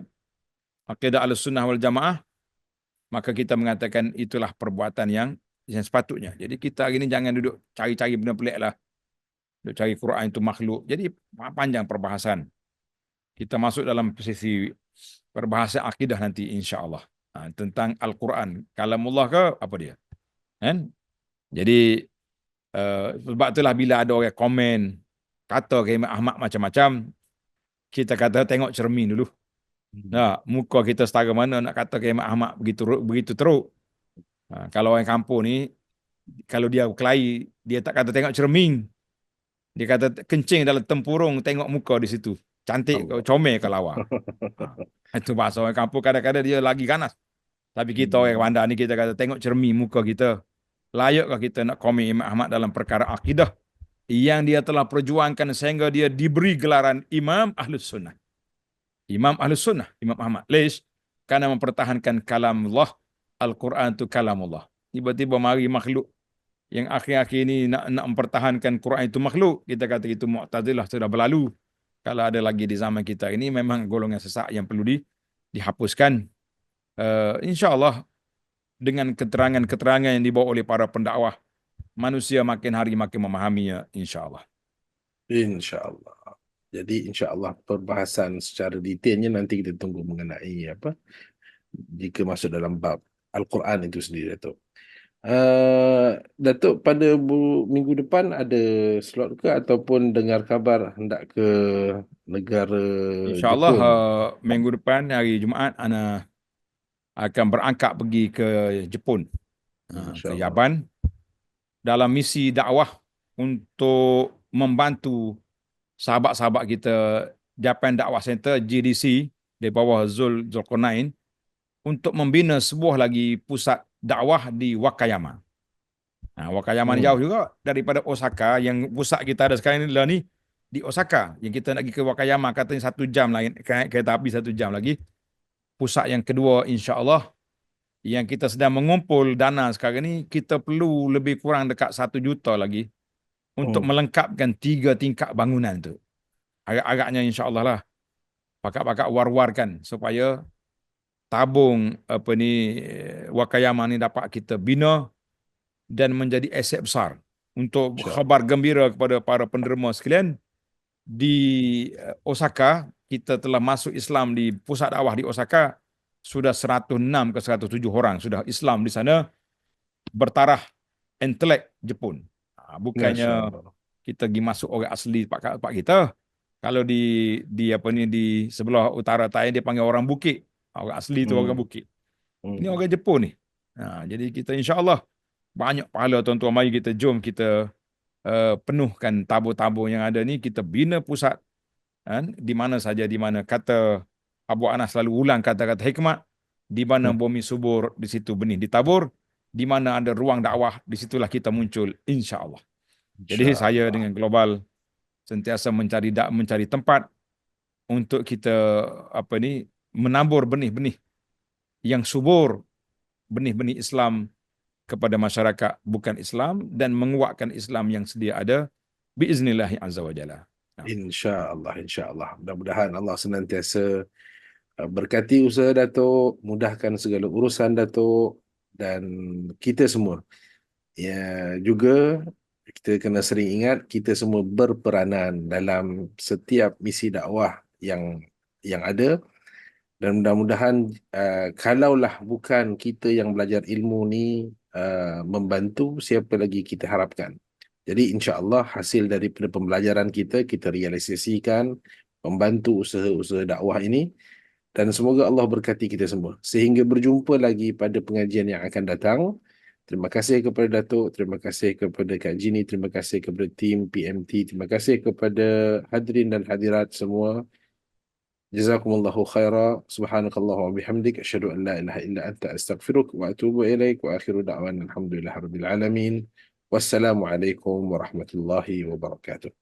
akidah Ahlussunnah wal Jamaah, maka kita mengatakan itulah perbuatan yang sepatutnya. Jadi kita hari ini jangan duduk cari-cari benda pelik lah. Duduk cari Quran itu makhluk. Jadi panjang perbahasan. Kita masuk dalam posisi perbahasan akidah nanti insya-Allah. Tentang Al-Quran. Kalamullah ke apa dia? Kan? Jadi sebab itulah bila ada orang komen kata ke Imam Ahmad macam-macam, kita kata tengok cermin dulu. Nah, muka kita setara mana nak kata ke Imam Ahmad begitu teruk. Kalau orang kampung ni, kalau dia berkelahi, dia tak kata tengok cermin. Dia kata kencing dalam tempurung, tengok muka di situ. Cantik ke, comel ke lawa. Itu bahasa orang kampung, kadang-kadang dia lagi ganas. Tapi kita orang bandar ni, kita kata tengok cermin muka kita. Layakkah kita nak komen Imam Ahmad dalam perkara akidah yang dia telah perjuangkan sehingga dia diberi gelaran Imam Ahlus Sunnah. Imam Ahlus Sunnah, Imam Ahmad. Leis? Karena mempertahankan kalamullah. Al-Quran itu kalamullah. Tiba-tiba mari makhluk yang akhir-akhir ini nak mempertahankan Quran itu makhluk. Kita kata itu Mu'tazilah sudah berlalu. Kalau ada lagi di zaman kita ini, memang golongan sesat yang perlu dihapuskan. InsyaAllah dengan keterangan-keterangan yang dibawa oleh para pendakwah manusia makin hari makin memahaminya, insya-Allah. InsyaAllah. Jadi insyaAllah perbahasan secara detailnya nanti kita tunggu mengenai apa jika masuk dalam bab Al-Quran itu sendiri, Datuk. Datuk, pada minggu depan ada slot ke ataupun dengar kabar hendak ke negara Insya-Allah Jepun? minggu depan hari Jumaat ana akan berangkat pergi ke Jepun, ke InsyaAllah. Yaban dalam misi dakwah untuk membantu sahabat-sahabat kita Japan Dakwah Center JDC di bawah Zulkarnain untuk membina sebuah lagi pusat dakwah di Wakayama. Wakayama ni jauh Hmm. juga daripada Osaka. Yang pusat kita ada sekarang ni, di Osaka. Yang kita nak pergi ke Wakayama katanya 1 jam lagi, kereta api 1 jam lagi. Pusat yang kedua insya-Allah yang kita sedang mengumpul dana sekarang ni, kita perlu lebih kurang dekat 1 juta lagi untuk Hmm. melengkapkan 3 tingkat bangunan tu. Agak-agaknya insya-Allah lah pakak-pakak war-warkan supaya tabung apa ni Wakayama ni dapat kita bina dan menjadi aset besar untuk InsyaAllah. khabar gembira kepada para penderma sekalian di Osaka. Kita telah masuk Islam di pusat dakwah di Osaka, sudah 106 ke 107 orang sudah Islam di sana bertaraf intelek Jepun. Masya Bukannya Allah. kita pergi masuk orang asli pak kita. Kalau di apa ni di sebelah utara Thailand dia panggil orang Bukit. Orang asli tu orang Hmm. Bukit. Ini Hmm. orang Jepun ni. Jadi kita insya-Allah banyak pahala tuan-tuan, mari kita jom kita penuhkan tabur-tabur yang ada ni, kita bina pusat kan, di mana saja, di mana kata Abu Anas selalu ulang kata-kata hikmat, di mana Hmm. bumi subur di situ benih ditabur, di mana ada ruang dakwah di situlah kita muncul, insya-Allah. Jadi saya InsyaAllah. dengan global sentiasa mencari tempat untuk kita apa ni menabur benih-benih yang subur, benih-benih Islam kepada masyarakat bukan Islam, dan menguatkan Islam yang sedia ada biiznillah azza wa jalla. InsyaAllah. InsyaAllah. Mudah-mudahan Allah senantiasa berkati usaha Datuk, mudahkan segala urusan Datuk dan kita semua. Ya, juga kita kena sering ingat kita semua berperanan dalam setiap misi dakwah yang ada, dan mudah-mudahan kalaulah bukan kita yang belajar ilmu ni membantu, siapa lagi kita harapkan. Jadi insya-Allah hasil daripada pembelajaran kita realisasikan membantu usaha-usaha dakwah ini, dan semoga Allah berkati kita semua. Sehingga berjumpa lagi pada pengajian yang akan datang. Terima kasih kepada Datuk, terima kasih kepada Kak Jini, terima kasih kepada tim PMT, terima kasih kepada hadirin dan hadirat semua. Jazakumullahu khaira. Subhanakallah wa bihamdik. Asyhadu an la ilaha illa anta astaghfiruk wa atubu ilaik. Wa akhiru da'wan alhamdulillah rabbil alamin. Wassalamualaikum warahmatullahi wabarakatuh.